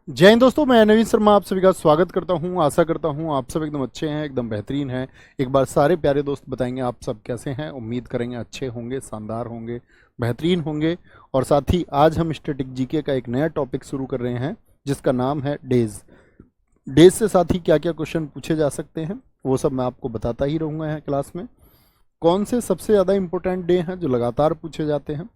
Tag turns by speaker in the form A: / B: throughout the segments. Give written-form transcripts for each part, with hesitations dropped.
A: जय हिंद दोस्तों, मैं नवीन शर्मा आप सभी का स्वागत करता हूं। आशा करता हूं आप सब एकदम अच्छे हैं, एकदम बेहतरीन हैं। एक बार सारे प्यारे दोस्त बताएंगे आप सब कैसे हैं। उम्मीद करेंगे अच्छे होंगे, शानदार होंगे, बेहतरीन होंगे। और साथ ही आज हम स्टैटिक जीके का एक नया टॉपिक शुरू कर रहे हैं जिसका नाम है डेज। डेज से साथ ही क्या क्या क्वेश्चन पूछे जा सकते हैं वो सब मैं आपको बताता ही रहूँगा यहाँ क्लास में। कौन से सबसे ज़्यादा इंपॉर्टेंट डे हैं जो लगातार पूछे जाते हैं,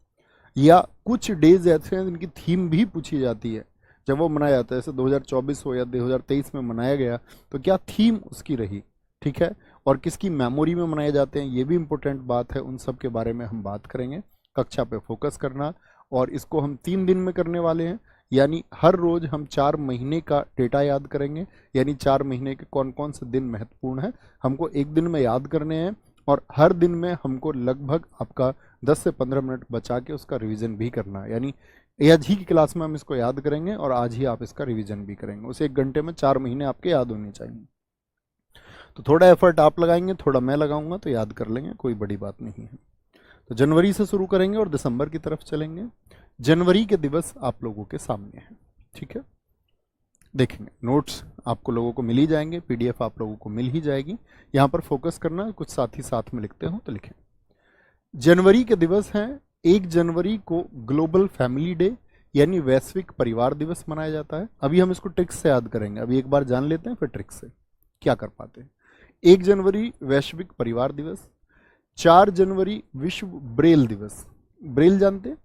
A: या कुछ डेज ऐसे हैं जिनकी थीम भी पूछी जाती है जब वो मनाया जाता है, जैसे 2024 हो या 2023 में मनाया गया तो क्या थीम उसकी रही, ठीक है। और किसकी मेमोरी में मनाए जाते हैं ये भी इम्पोर्टेंट बात है, उन सब के बारे में हम बात करेंगे। कक्षा पे फोकस करना, और इसको हम 3 दिन में करने वाले हैं। यानी हर रोज हम 4 महीने का डेटा याद करेंगे, यानी 4 महीने के कौन कौन से दिन महत्वपूर्ण है हमको एक दिन में याद करने हैं। और हर दिन में हमको लगभग आपका 10 से 15 मिनट बचा के उसका रिवीजन भी करना है। यानी आज ही की क्लास में हम इसको याद करेंगे और आज ही आप इसका रिवीजन भी करेंगे। उस 1 घंटे में 4 महीने आपके याद होने चाहिए। तो थोड़ा एफर्ट आप लगाएंगे, थोड़ा मैं लगाऊंगा, तो याद कर लेंगे, कोई बड़ी बात नहीं है। तो जनवरी से शुरू करेंगे और दिसंबर की तरफ चलेंगे। जनवरी के दिवस आप लोगों के सामने हैं, ठीक है। देखेंगे नोट्स आपको लोगों को मिल ही जाएंगे, पीडीएफ आप लोगों को मिल ही जाएगी। यहाँ पर फोकस करना, कुछ साथ ही साथ में लिखते हो तो लिखें। जनवरी के दिवस हैं। 1 जनवरी को ग्लोबल फैमिली डे यानी वैश्विक परिवार दिवस मनाया जाता है। अभी हम इसको ट्रिक्स से याद करेंगे, अभी एक बार जान लेते हैं फिर ट्रिक्स से क्या कर पाते हैं। 1 जनवरी वैश्विक परिवार दिवस। 4 जनवरी विश्व ब्रेल दिवस। ब्रेल जानते हैं?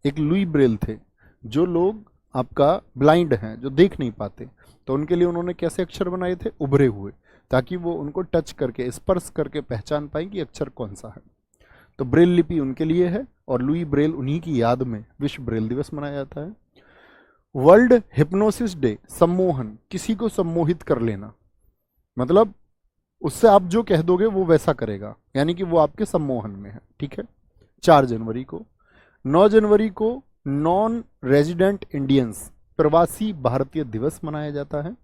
A: एक लुई ब्रेल थे, जो लोग आपका ब्लाइंड हैं, जो देख नहीं पाते, तो उनके लिए उन्होंने कैसे अक्षर बनाए थे? उभरे हुए, ताकि वो उनको टच करके, स्पर्श करके पहचान पाए कि अक्षर कौन सा है। तो ब्रेल लिपि उनके लिए है, और लुई ब्रेल उन्हीं की याद में विश्व ब्रेल दिवस मनाया जाता है। वर्ल्ड हिप्नोसिस डे, सम्मोहन, किसी को सम्मोहित कर लेना, मतलब उससे आप जो कह दोगे वो वैसा करेगा, यानी कि वो आपके सम्मोहन में है, ठीक है। 4 जनवरी को। 9 जनवरी को नॉन रेजिडेंट इंडियंस, प्रवासी भारतीय दिवस मनाया जाता है।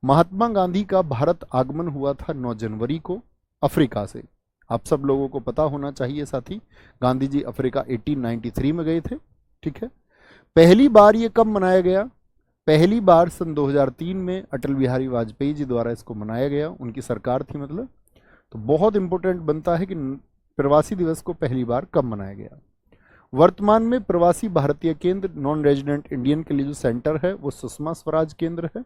A: महात्मा गांधी का भारत आगमन हुआ था 9 जनवरी को अफ्रीका से। आप सब लोगों को पता होना चाहिए साथी, गांधी जी अफ्रीका 1893 में गए थे, ठीक है। पहली बार ये कब मनाया गया? पहली बार सन 2003 में अटल बिहारी वाजपेयी जी द्वारा इसको मनाया गया, उनकी सरकार थी मतलब। तो बहुत इंपॉर्टेंट बनता है कि प्रवासी दिवस को पहली बार कब मनाया गया। वर्तमान में प्रवासी भारतीय केंद्र, नॉन रेजिडेंट इंडियन के लिए जो सेंटर है वो सुषमा स्वराज केंद्र है।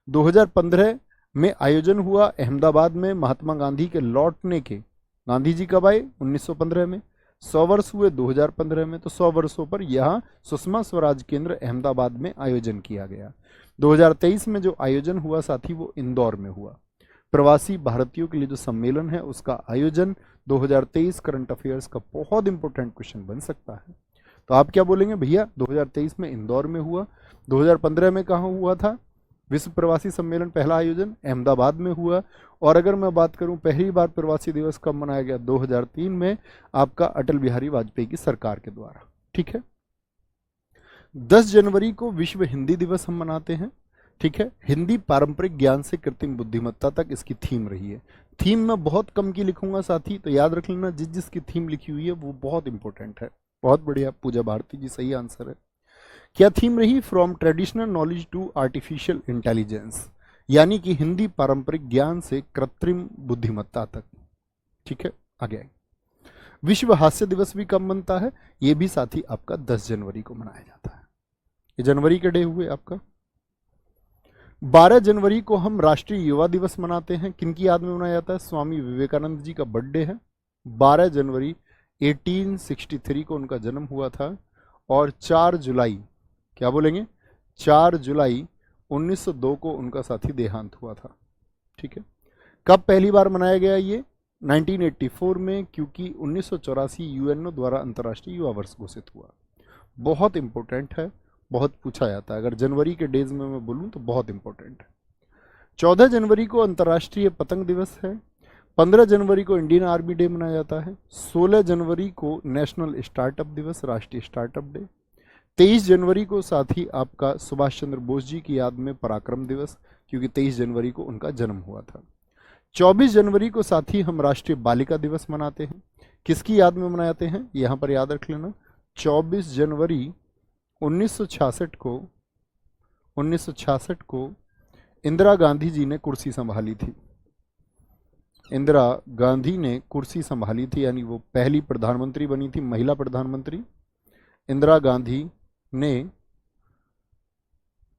A: 2015 में आयोजन हुआ अहमदाबाद में महात्मा गांधी के लौटने के। गांधी जी कब आए? 1915 में। 100 वर्ष हुए 2015 में, तो 100 वर्षों पर यहाँ सुषमा स्वराज केंद्र अहमदाबाद में आयोजन किया गया। 2023 में जो आयोजन हुआ साथी वो इंदौर में हुआ। प्रवासी भारतीयों के लिए जो सम्मेलन है उसका आयोजन 2023 करंट अफेयर्स का बहुत इंपॉर्टेंट क्वेश्चन बन सकता है। तो आप क्या बोलेंगे? भैया 2023 में इंदौर में हुआ, 2015 में कहाँ हुआ था विश्व प्रवासी सम्मेलन पहला आयोजन? अहमदाबाद में हुआ। और अगर मैं बात करूं पहली बार प्रवासी दिवस कब मनाया गया? 2003 में, आपका अटल बिहारी वाजपेयी की सरकार के द्वारा, ठीक है। 10 जनवरी को विश्व हिंदी दिवस हम मनाते हैं, ठीक है। हिंदी पारंपरिक ज्ञान से कृत्रिम बुद्धिमत्ता तक इसकी थीम रही है। थीम मैं बहुत कम की लिखूंगा साथी, तो याद रख लेना जिस जिसकी थीम लिखी हुई है वो बहुत इंपॉर्टेंट है। बहुत बढ़िया, पूजा भारती जी, सही आंसर है। क्या थीम रही? From traditional knowledge to artificial intelligence, यानी कि हिंदी पारंपरिक ज्ञान से कृत्रिम बुद्धिमत्ता तक, ठीक है। आगे विश्व हास्य दिवस भी कब बनता है? ये भी साथी आपका 10 जनवरी को मनाया जाता है। ये जनवरी के डे हुए आपका। 12 जनवरी को हम राष्ट्रीय युवा दिवस मनाते हैं। किनकी याद में मनाया जाता है? स्वामी विवेकानंद जी का बर्थडे है। 12 जनवरी 1863 को उनका जन्म हुआ था। और 4 जुलाई, क्या बोलेंगे? 4 जुलाई 1902 को उनका साथी देहांत हुआ था, ठीक है। कब पहली बार मनाया गया ये? 1984 में, क्योंकि 1984 यूएनओ द्वारा अंतर्राष्ट्रीय युवा वर्ष घोषित हुआ। बहुत इंपॉर्टेंट है, बहुत पूछा जाता है। अगर जनवरी के डेज में मैं बोलूं तो बहुत इंपॉर्टेंट है। 14 जनवरी को अंतर्राष्ट्रीय पतंग दिवस है। 15 जनवरी को इंडियन आर्मी डे मनाया जाता है। 16 जनवरी को नेशनल स्टार्टअप दिवस, राष्ट्रीय स्टार्टअप डे। 23 जनवरी को साथ ही आपका सुभाष चंद्र बोस जी की याद में पराक्रम दिवस, क्योंकि 23 जनवरी को उनका जन्म हुआ था। 24 जनवरी को साथ ही हम राष्ट्रीय बालिका दिवस मनाते हैं। किसकी याद में मनाते हैं? यहाँ पर याद रख लेना, 24 जनवरी 1966 को 1966 को इंदिरा गांधी जी ने कुर्सी संभाली थी। इंदिरा गांधी ने कुर्सी संभाली थी, यानी वो पहली प्रधानमंत्री बनी थी, महिला प्रधानमंत्री। इंदिरा गांधी ने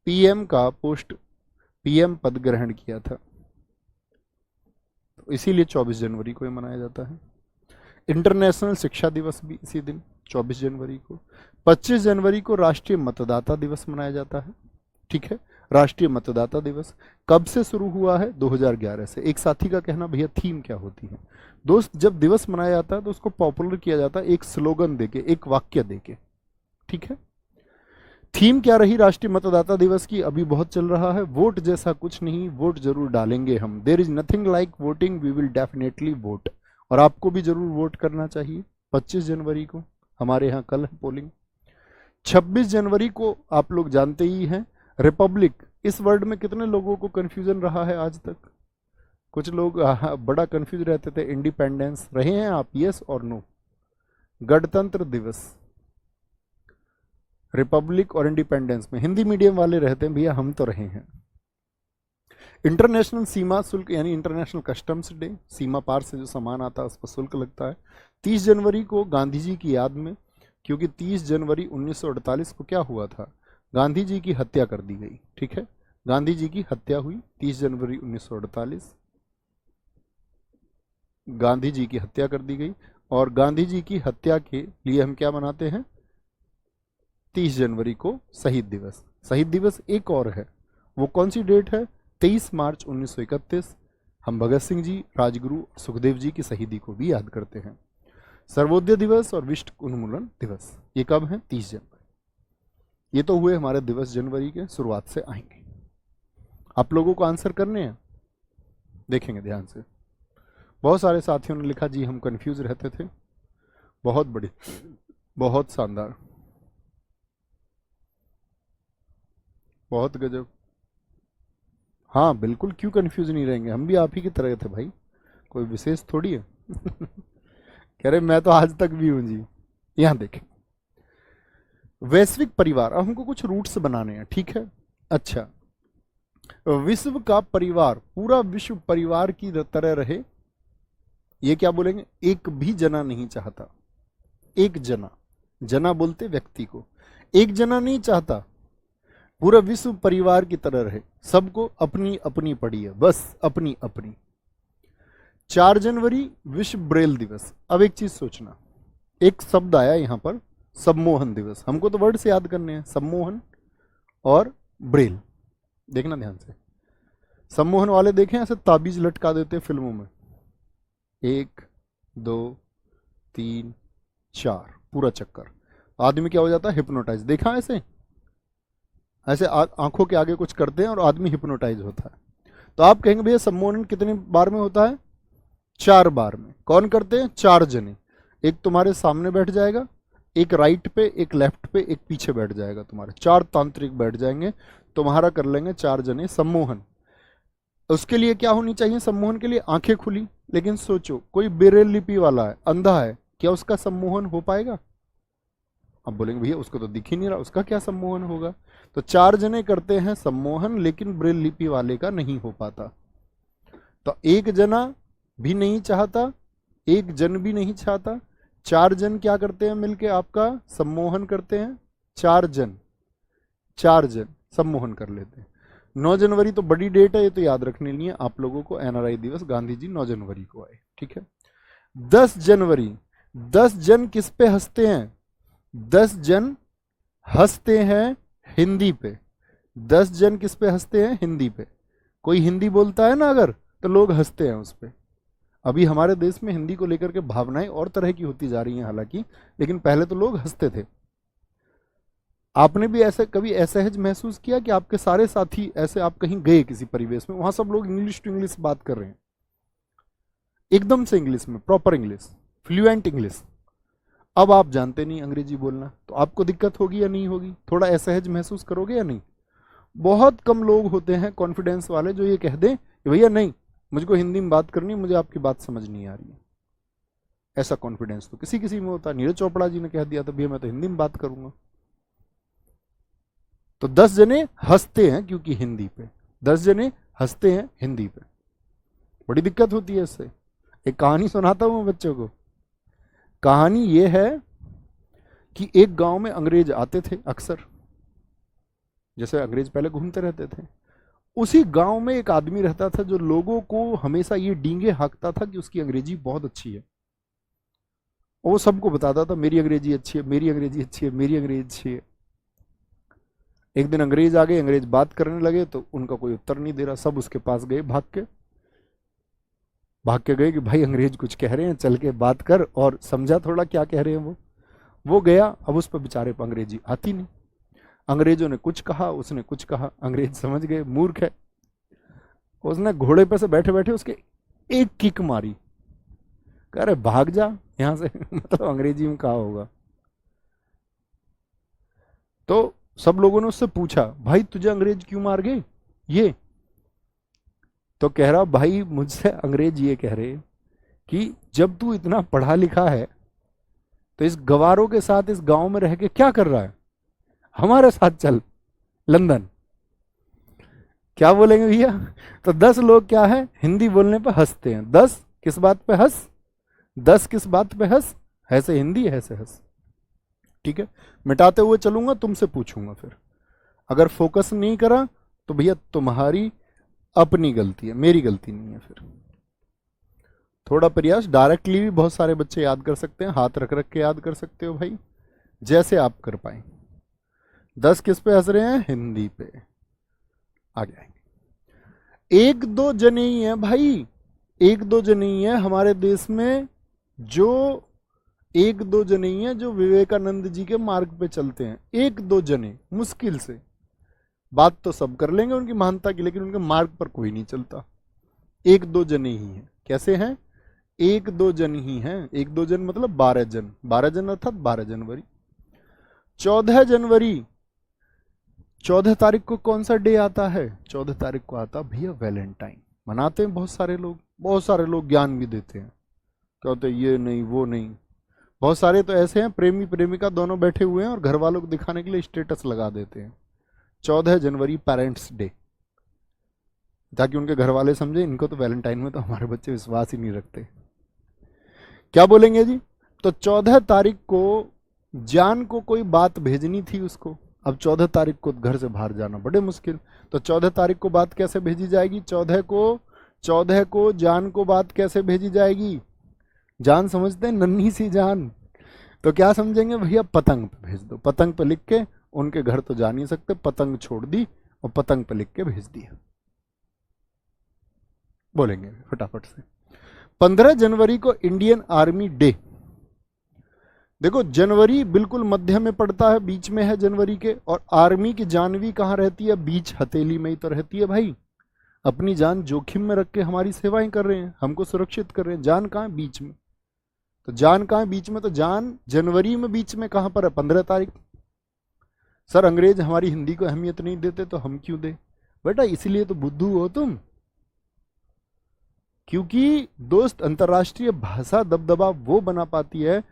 A: पीएम का पोस्ट, पीएम पद ग्रहण किया था, तो इसीलिए 24 जनवरी को ये मनाया जाता है। इंटरनेशनल शिक्षा दिवस भी इसी दिन 24 जनवरी को। 25 जनवरी को राष्ट्रीय मतदाता दिवस मनाया जाता है। ठीक है, राष्ट्रीय मतदाता दिवस कब से शुरू हुआ है? 2011 से। एक साथी का कहना, भैया थीम क्या होती है? दोस्त, जब दिवस मनाया जाता है तो उसको पॉपुलर किया जाता है एक स्लोगन देके, एक वाक्य देके। ठीक है, थीम क्या रही राष्ट्रीय मतदाता दिवस की? अभी बहुत चल रहा है, वोट जैसा कुछ नहीं, वोट जरूर डालेंगे हम। There is nothing like voting, we will definitely vote. और आपको भी जरूर वोट करना चाहिए। 25 जनवरी को हमारे यहाँ कल है पोलिंग। 26 जनवरी को आप लोग जानते ही हैं, रिपब्लिक। इस वर्ड में कितने लोगों को कंफ्यूजन रहा है आज तक? कुछ लोग बड़ा कंफ्यूज रहते थे। इंडिपेंडेंस रहे हैं आप, यस और नो? गणतंत्र दिवस, रिपब्लिक और इंडिपेंडेंस में हिंदी मीडियम वाले रहते हैं, भैया हम तो रहे हैं। इंटरनेशनल सीमा शुल्क यानी इंटरनेशनल कस्टम्स डे, सीमा पार से जो सामान आता है उस पर शुल्क लगता है। 30 जनवरी को गांधी जी की याद में, क्योंकि 30 जनवरी 1948 को क्या हुआ था? गांधी जी की हत्या कर दी गई। ठीक है, गांधी जी की हत्या हुई 30 जनवरी 1948, गांधी जी की हत्या कर दी गई। और गांधी जी की हत्या के लिए हम क्या मनाते हैं? 30 जनवरी को शहीद दिवस। शहीद दिवस एक और है, वो कौन सी डेट है? 23 मार्च 1931। हम भगत सिंह जी, राजगुरु, सुखदेव जी की शहीदी को भी याद करते हैं। सर्वोदय दिवस और विश्व उन्मूलन दिवस, ये कब है? 30 जनवरी। ये तो हुए हमारे दिवस जनवरी के, शुरुआत से आएंगे। आप लोगों को आंसर करने हैं, देखेंगे ध्यान से। बहुत सारे साथियों ने लिखा जी हम कंफ्यूज रहते थे। बहुत बड़ी, बहुत शानदार, बहुत गजब। हाँ बिल्कुल, क्यों कंफ्यूज नहीं रहेंगे, हम भी आप ही की तरह थे भाई, कोई विशेष थोड़ी है। कह रहे मैं तो आज तक भी हूं जी। यहां देखें, वैश्विक परिवार, अब हमको कुछ रूट्स बनाने हैं। ठीक है, अच्छा, विश्व का परिवार, पूरा विश्व परिवार की तरह रहे, ये क्या बोलेंगे? एक भी जना नहीं चाहता। एक जना, जना बोलते व्यक्ति को, एक जना नहीं चाहता पूरा विश्व परिवार की तरह रहे, सबको अपनी अपनी पड़ी है, बस अपनी अपनी। 4 जनवरी विश्व ब्रेल दिवस। अब एक चीज सोचना, एक शब्द आया यहां पर, सम्मोहन दिवस। हमको तो वर्ड से याद करने हैं, सम्मोहन और ब्रेल। देखना ध्यान से, सम्मोहन वाले देखें ऐसे ताबीज लटका देते फिल्मों में, 1 2 3 4 पूरा चक्कर, आदमी क्या हो जाता है? हिप्नोटाइज। देखा ऐसे ऐसे आंखों के आगे कुछ करते हैं और आदमी हिप्नोटाइज होता है। तो आप कहेंगे भैया सम्मोहन कितने बार में होता है? 4 बार में। कौन करते हैं? 4 जने। एक तुम्हारे सामने बैठ जाएगा, एक राइट पे, एक लेफ्ट पे, एक पीछे बैठ जाएगा तुम्हारे, 4 तांत्रिक बैठ जाएंगे, तुम्हारा कर लेंगे 4 जने सम्मोहन। उसके लिए क्या होनी चाहिए? सम्मोहन के लिए आंखें खुली। लेकिन सोचो कोई ब्रेल लिपि वाला है, अंधा है, क्या उसका सम्मोहन हो पाएगा? अब बोलेंगे भैया उसको तो दिख ही नहीं रहा, उसका क्या सम्मोहन होगा? तो 4 जने करते हैं सम्मोहन, लेकिन ब्रेल लिपि वाले का नहीं हो पाता। तो एक जना भी नहीं चाहता, एक जन भी नहीं चाहता, 4 जन क्या करते हैं मिलके आपका सम्मोहन करते हैं। 4 जन, 4 जन सम्मोहन कर लेते हैं। 9 जनवरी तो बड़ी डेट है, ये तो याद रखने लिए आप लोगों को, एनआरआई दिवस, गांधी जी 9 जनवरी को आए। ठीक है, 10 जनवरी, 10 जन किस पे हंसते हैं? 10 जन हंसते हैं हिंदी पे। 10 जन किस पे हंसते हैं? हिंदी पे। कोई हिंदी बोलता है ना अगर, तो लोग हंसते हैं उस पे। अभी हमारे देश में हिंदी को लेकर के भावनाएं और तरह की होती जा रही हैं हालांकि, लेकिन पहले तो लोग हंसते थे। आपने भी ऐसे कभी असहज महसूस किया कि आपके सारे साथी ऐसे, आप कहीं गए किसी परिवेश में, वहां सब लोग इंग्लिश टू इंग्लिश बात कर रहे हैं, एकदम से इंग्लिश में, प्रॉपर इंग्लिश, फ्लुएंट इंग्लिश। अब आप जानते नहीं अंग्रेजी बोलना, तो आपको दिक्कत होगी या नहीं होगी? थोड़ा असहज महसूस करोगे या नहीं? बहुत कम लोग होते हैं कॉन्फिडेंस वाले जो ये कह दें कि भैया नहीं, मुझको हिंदी में बात करनी है, मुझे आपकी बात समझ नहीं आ रही है। ऐसा कॉन्फिडेंस तो किसी किसी में होता है। नीरज चोपड़ा जी ने कह दिया था भैया मैं तो हिंदी में बात करूंगा। तो 10 जने हंसते हैं क्योंकि हिंदी पे, 10 जने हंसते हैं हिंदी पे। बड़ी दिक्कत होती है इससे। एक कहानी सुनाता हूं मैं बच्चों को। कहानी ये है कि एक गांव में अंग्रेज आते थे अक्सर, जैसे अंग्रेज पहले घूमते रहते थे। उसी गांव में एक आदमी रहता था जो लोगों को हमेशा ये डींगे हाँकता था कि उसकी अंग्रेजी बहुत अच्छी है। वो सबको बताता था मेरी अंग्रेजी अच्छी है, मेरी अंग्रेजी अच्छी है, मेरी अंग्रेजी अच्छी है। एक दिन अंग्रेज आ गए, अंग्रेज बात करने लगे तो उनका कोई उत्तर नहीं दे रहा। सब उसके पास गए भाग के गए कि भाई अंग्रेज कुछ कह रहे हैं, चल के बात कर और समझा थोड़ा क्या कह रहे हैं वो गया। अब उस पर बेचारे पर अंग्रेजी आती नहीं। अंग्रेजों ने कुछ कहा, उसने कुछ कहा, अंग्रेज समझ गए मूर्ख है। उसने घोड़े पे से बैठे बैठे उसके एक किक मारी, कह रहे भाग जा यहां से मतलब अंग्रेजी में कहा होगा। तो सब लोगों ने उससे पूछा भाई तुझे अंग्रेज क्यों मार गए ये? तो कह रहा भाई मुझसे अंग्रेज ये कह रहे कि जब तू इतना पढ़ा लिखा है तो इस गवारों के साथ इस गांव में रह के क्या कर रहा है, हमारे साथ चल लंदन। क्या बोलेंगे भैया? तो 10 लोग क्या है हिंदी बोलने पर हंसते हैं। 10 किस बात पे हंस? 10 किस बात पे हंस? ऐसे हिंदी ऐसे हंस। ठीक है, मिटाते हुए चलूंगा, तुमसे पूछूंगा फिर। अगर फोकस नहीं करा तो भैया तुम्हारी अपनी गलती है, मेरी गलती नहीं है। फिर थोड़ा प्रयास, डायरेक्टली भी बहुत सारे बच्चे याद कर सकते हैं, हाथ रख रख के याद कर सकते हो भाई, जैसे आप कर पाए। 10 किस पे हंस रहे हैं? हिंदी पे। आ जाएंगे। एक दो जने ही है भाई, एक दो जने ही है हमारे देश में जो, एक दो जने ही है जो विवेकानंद जी के मार्ग पे चलते हैं। एक दो जने, मुश्किल से। बात तो सब कर लेंगे उनकी महानता की, लेकिन उनके मार्ग पर कोई नहीं चलता। एक दो जने ही हैं। कैसे हैं? एक दो जन ही हैं। एक दो जन मतलब 12 जन। 12 जन अर्थात 12 जनवरी। 14 जनवरी, 14 तारीख को कौन सा डे आता है? 14 तारीख को आता भैया वैलेंटाइन। मनाते हैं बहुत सारे लोग, बहुत सारे लोग ज्ञान भी देते हैं, कहते हैं ये नहीं वो नहीं। बहुत सारे तो ऐसे हैं प्रेमी प्रेमिका दोनों बैठे हुए हैं और घर वालों को दिखाने के लिए स्टेटस लगा देते हैं 14 जनवरी पेरेंट्स डे, ताकि उनके घर वाले समझे इनको तो वैलेंटाइन में तो हमारे बच्चे विश्वास ही नहीं रखते। क्या बोलेंगे जी? तो 14 तारीख को जान को कोई बात भेजनी थी उसको। अब 14 तारीख को घर से बाहर जाना बड़े मुश्किल, तो 14 तारीख को बात कैसे भेजी जाएगी? 14 को जान को बात कैसे भेजी जाएगी? जान समझते हैं, नन्ही सी जान। तो क्या समझेंगे भैया? पतंग पे भेज दो। पतंग पे लिख के, उनके घर तो जा नहीं सकते, पतंग छोड़ दी और पतंग पे लिख के भेज दिया। बोलेंगे फटाफट से। 15 जनवरी को इंडियन आर्मी डे। देखो जनवरी बिल्कुल मध्य में पड़ता है, बीच में है जनवरी के, और आर्मी की जानवी कहाँ रहती है? बीच हथेली में ही तो रहती है भाई। अपनी जान जोखिम में रख के हमारी सेवाएं कर रहे हैं, हमको सुरक्षित कर रहे हैं। जान कहाँ है? बीच में। तो जान कहाँ है? बीच में। तो जान जनवरी में बीच में कहाँ पर है? 15 तारीख। सर अंग्रेज हमारी हिंदी को अहमियत नहीं देते तो हम क्यों दे? बेटा इसलिए तो बुद्धू हो तुम, क्योंकि दोस्त अंतर्राष्ट्रीय भाषा दबदबा वो बना पाती है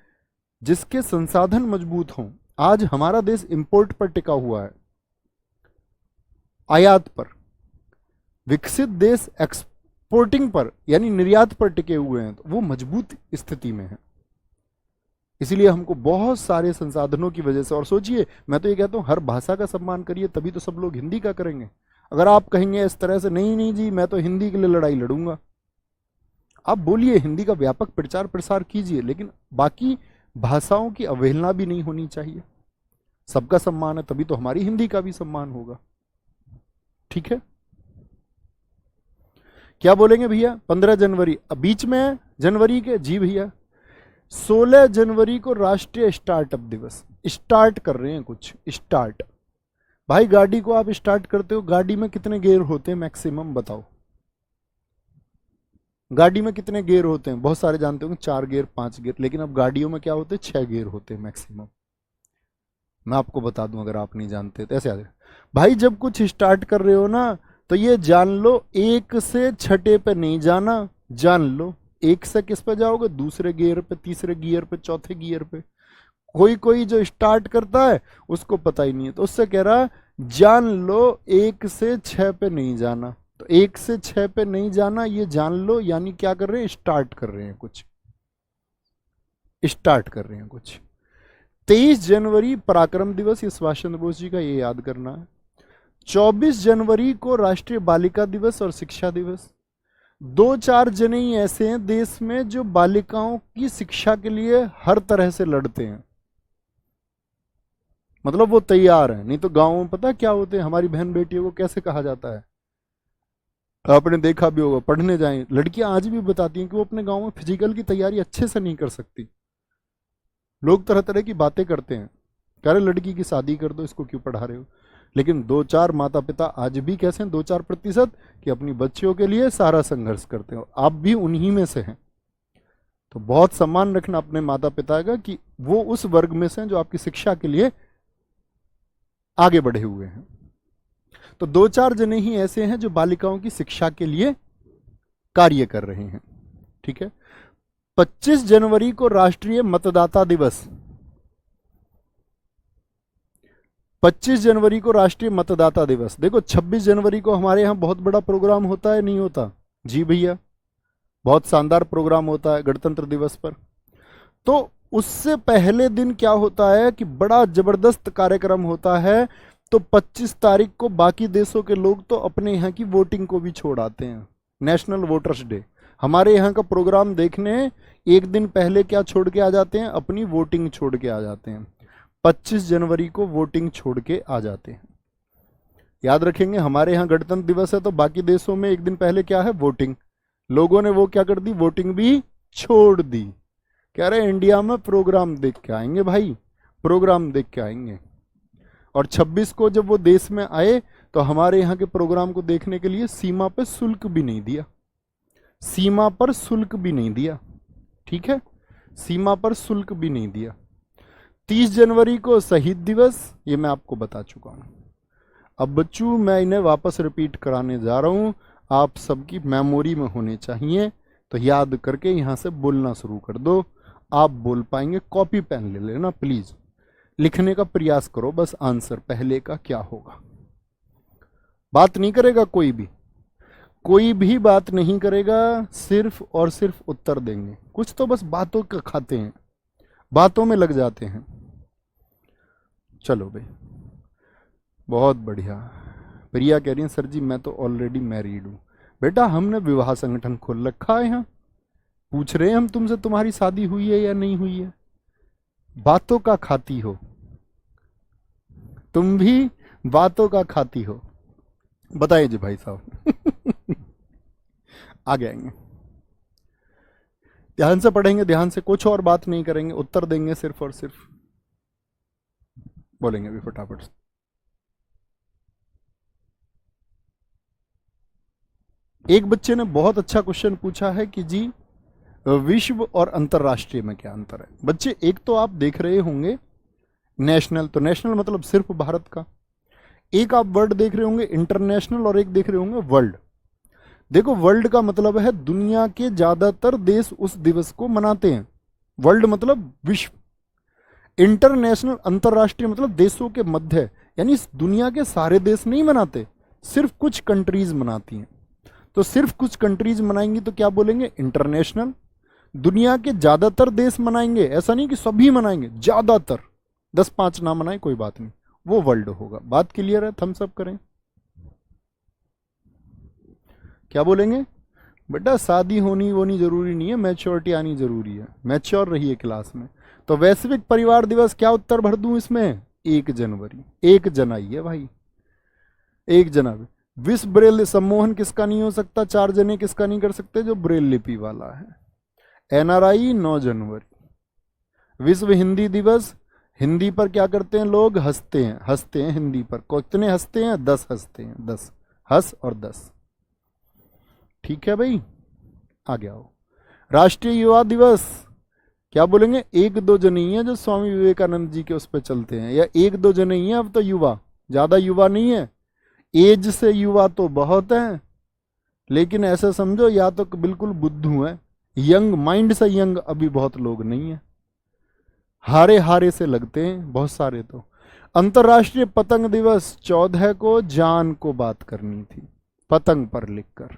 A: जिसके संसाधन मजबूत हों। आज हमारा देश इंपोर्ट पर टिका हुआ है, आयात पर। विकसित देश एक्सपोर्टिंग पर यानी निर्यात पर टिके हुए हैं, तो वो मजबूत स्थिति में है। इसीलिए हमको बहुत सारे संसाधनों की वजह से, और सोचिए मैं तो ये कहता हूं हर भाषा का सम्मान करिए, तभी तो सब लोग हिंदी का करेंगे। अगर आप कहेंगे इस तरह से नहीं नहीं जी मैं तो हिंदी के लिए लड़ाई लड़ूंगा, आप बोलिए हिंदी का व्यापक प्रचार प्रसार कीजिए, लेकिन बाकी भाषाओं की अवहेलना भी नहीं होनी चाहिए। सबका सम्मान है तभी तो हमारी हिंदी का भी सम्मान होगा। ठीक है, क्या बोलेंगे भैया? 15 जनवरी अब बीच में है जनवरी के। जी भैया 16 जनवरी को राष्ट्रीय स्टार्टअप दिवस। स्टार्ट कर रहे हैं कुछ, स्टार्ट। भाई गाड़ी को आप स्टार्ट करते हो, गाड़ी में कितने गियर होते हैं मैक्सिमम बताओ? गाड़ी में कितने गियर होते हैं? बहुत सारे जानते होंगे 4 गियर 5 गियर, लेकिन अब गाड़ियों में क्या होते हैं? 6 गियर होते हैं मैक्सिमम। मैं आपको बता दूं अगर आप नहीं जानते तो। ऐसे आ भाई जब कुछ स्टार्ट कर रहे हो ना तो ये जान लो 1 से 6 पे नहीं जाना, जान लो 1 से किस पे जाओगे? दूसरे गियर पे, तीसरे गियर पे, चौथे गियर पे। कोई कोई जो स्टार्ट करता है उसको पता ही नहीं है, तो उससे कह रहा जान लो 1 से 6 पे नहीं जाना। तो 1 से 6 पे नहीं जाना, ये जान लो, यानी क्या कर रहे हैं, स्टार्ट कर रहे हैं कुछ, स्टार्ट कर रहे हैं कुछ। 23 जनवरी पराक्रम दिवस, ये सुभाष चंद्र बोस जी का, ये याद करना है। 24 जनवरी को राष्ट्रीय बालिका दिवस और शिक्षा दिवस। 2-4 जने ही ऐसे हैं देश में जो बालिकाओं की शिक्षा के लिए हर तरह से लड़ते हैं, मतलब वो तैयार है। नहीं तो गांव में पता क्या होते हैं, हमारी बहन बेटियों को कैसे कहा जाता है, आपने देखा भी होगा, पढ़ने जाएं, लड़कियां आज भी बताती हैं कि वो अपने गांव में फिजिकल की तैयारी अच्छे से नहीं कर सकती। लोग तरह तरह की बातें करते हैं, कह रहे लड़की की शादी कर दो, इसको क्यों पढ़ा रहे हो। लेकिन 2-4 माता पिता आज भी कैसे हैं, 2-4% कि अपनी बच्चियों के लिए सारा संघर्ष करते हो, आप भी उन्हीं में से हैं। तो बहुत सम्मान रखना अपने माता पिता का कि वो उस वर्ग में से हैं जो आपकी शिक्षा के लिए आगे बढ़े हुए हैं। तो 2-4 जने ही ऐसे हैं जो बालिकाओं की शिक्षा के लिए कार्य कर रहे हैं, ठीक है। 25 जनवरी को राष्ट्रीय मतदाता दिवस। 25 जनवरी को राष्ट्रीय मतदाता दिवस। देखो 26 जनवरी को हमारे यहाँ बहुत बड़ा प्रोग्राम होता है, नहीं होता? जी भैया, बहुत शानदार प्रोग्राम होता है गणतंत्र दिवस पर। तो उससे पहले दिन क्या होता है कि बड़ा जबरदस्त कार्यक्रम होता है। तो 25 तारीख को बाकी देशों के लोग तो अपने यहाँ की वोटिंग को भी छोड़ आते हैं, नेशनल वोटर्स डे। हमारे यहाँ का प्रोग्राम देखने एक दिन पहले क्या छोड़ के आ जाते हैं, अपनी वोटिंग छोड़ के आ जाते हैं। 25 जनवरी को वोटिंग छोड़ के आ जाते हैं। याद रखेंगे, हमारे यहाँ गणतंत्र दिवस है तो बाकी देशों में एक दिन पहले क्या है, वोटिंग। लोगों ने वो क्या कर दी, वोटिंग भी छोड़ दी। कह रहे इंडिया में प्रोग्राम देख के आएंगे भाई, प्रोग्राम देख के आएंगे। और 26 को जब वो देश में आए तो हमारे यहाँ के प्रोग्राम को देखने के लिए सीमा पर शुल्क भी नहीं दिया, सीमा पर शुल्क भी नहीं दिया, ठीक है, सीमा पर शुल्क भी नहीं दिया। 30 जनवरी को शहीद दिवस, ये मैं आपको बता चुका हूं। अब बच्चों मैं इन्हें वापस रिपीट कराने जा रहा हूं, आप सबकी मेमोरी में होने चाहिए, तो याद करके यहां से बोलना शुरू कर दो। आप बोल पाएंगे, कॉपी पेन ले लेना प्लीज, लिखने का प्रयास करो बस, आंसर पहले का क्या होगा। बात नहीं करेगा कोई भी बात नहीं करेगा, सिर्फ और सिर्फ उत्तर देंगे। कुछ तो बस बातों का खाते हैं, बातों में लग जाते हैं। चलो भाई, बहुत बढ़िया। प्रिया कह रही है सर जी मैं तो ऑलरेडी मैरिड हूं। बेटा हमने विवाह संगठन खोल रखा है, यहाँ पूछ रहे हैं हम तुमसे तुम्हारी शादी हुई है या नहीं हुई है। बातों का खाती हो, तुम भी बातों का खाती हो। बताइए जी भाई साहब। आगे आएंगे, ध्यान से पढ़ेंगे, ध्यान से, कुछ और बात नहीं करेंगे, उत्तर देंगे सिर्फ और सिर्फ, बोलेंगे भी फटाफट से। एक बच्चे ने बहुत अच्छा क्वेश्चन पूछा है कि जी विश्व और अंतरराष्ट्रीय में क्या अंतर है। बच्चे एक तो आप देख रहे होंगे नेशनल, तो नेशनल मतलब सिर्फ भारत का। एक आप वर्ड देख रहे होंगे इंटरनेशनल, और एक देख रहे होंगे वर्ल्ड। देखो वर्ल्ड का मतलब है दुनिया के ज्यादातर देश उस दिवस को मनाते हैं, वर्ल्ड मतलब विश्व। इंटरनेशनल अंतरराष्ट्रीय मतलब देशों के मध्य, यानी दुनिया के सारे देश नहीं मनाते, सिर्फ कुछ कंट्रीज मनाती हैं। तो सिर्फ कुछ कंट्रीज मनाएंगी तो क्या बोलेंगे, इंटरनेशनल। दुनिया के ज्यादातर देश मनाएंगे, ऐसा नहीं कि सभी मनाएंगे, ज्यादातर, 10-5 ना मनाए कोई बात नहीं, वो वर्ल्ड होगा। बात क्लियर है, थम्स अप करें। क्या बोलेंगे बेटा, शादी होनी वोनी जरूरी नहीं है, मैच्योरिटी आनी जरूरी है, मैच्योर रहिए क्लास में। तो वैश्विक परिवार दिवस क्या उत्तर भर दूं इसमें, 1 जनवरी। 1 जनवरी है भाई, 1 जनवरी। विश्व ब्रेल सम्मोहन किसका नहीं हो सकता, 4 जने किसका नहीं कर सकते, जो ब्रेल लिपि वाला है। एनआरआई 9 जनवरी। विश्व हिंदी दिवस, हिंदी पर क्या करते हैं लोग, हंसते हैं, हंसते हैं हिंदी पर। कितने हंसते हैं, 10 हंसते हैं, 10 हंस और 10, ठीक है भाई। आगे आओ। राष्ट्रीय युवा दिवस क्या बोलेंगे, 1-2 जने ही है जो स्वामी विवेकानंद जी के उस पर चलते हैं, या 1-2 जने ही है, अब तो युवा, ज्यादा युवा नहीं है। एज से युवा तो बहुत हैं, लेकिन ऐसे समझो या तो बिल्कुल बुद्धू है, यंग माइंड से यंग अभी बहुत लोग नहीं है, हारे हारे से लगते हैं बहुत सारे। तो अंतर्राष्ट्रीय पतंग दिवस 14 को जान को बात करनी थी पतंग पर लिखकर।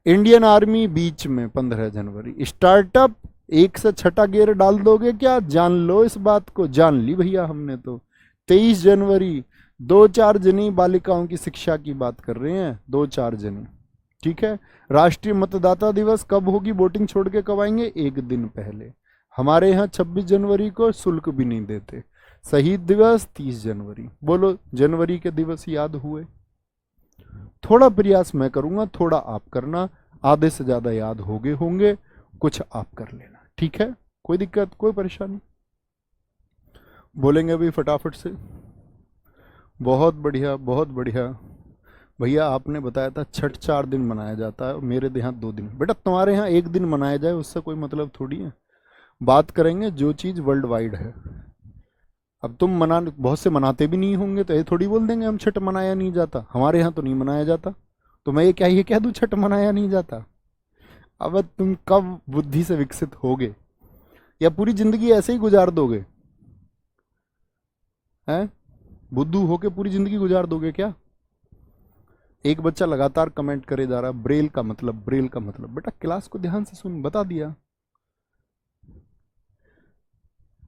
A: इंडियन आर्मी बीच में 15 जनवरी। स्टार्टअप 1 से 6 गियर डाल दोगे क्या, जान लो इस बात को, जान ली भैया हमने तो। 23 जनवरी 2-4 जनी बालिकाओं की शिक्षा की बात कर रहे हैं, 2-4 जनी, ठीक है। राष्ट्रीय मतदाता दिवस कब होगी, वोटिंग छोड़ के कब आएंगे, 1 दिन पहले। हमारे यहाँ 26 जनवरी को शुल्क भी नहीं देते। शहीद दिवस 30 जनवरी। बोलो जनवरी के दिवस याद हुए? थोड़ा प्रयास मैं करूंगा, थोड़ा आप करना, आधे से ज्यादा याद होंगे, कुछ आप कर लेना, ठीक है। कोई दिक्कत, कोई परेशानी? बोलेंगे अभी फटाफट से। बहुत बढ़िया, बहुत बढ़िया। भैया आपने बताया था छठ 4 दिन मनाया जाता है और मेरे यहाँ 2 दिन। बेटा तुम्हारे यहाँ 1 दिन मनाया जाए उससे कोई मतलब थोड़ी है। बात करेंगे जो चीज़ वर्ल्ड वाइड है। अब तुम बहुत से मनाते भी नहीं होंगे तो ये थोड़ी बोल देंगे हम छठ मनाया नहीं जाता, हमारे यहाँ तो नहीं मनाया जाता, तो मैं ये कह दूँ छठ मनाया नहीं जाता? अब तुम कब बुद्धि से विकसित होगे, या पूरी जिंदगी ऐसे ही गुजार दोगे? हैं, बुद्धू होके पूरी जिंदगी गुजार दोगे क्या? एक बच्चा लगातार कमेंट करे जा रहा, ब्रेल का मतलब, ब्रेल का मतलब। बेटा क्लास को ध्यान से सुन, बता दिया,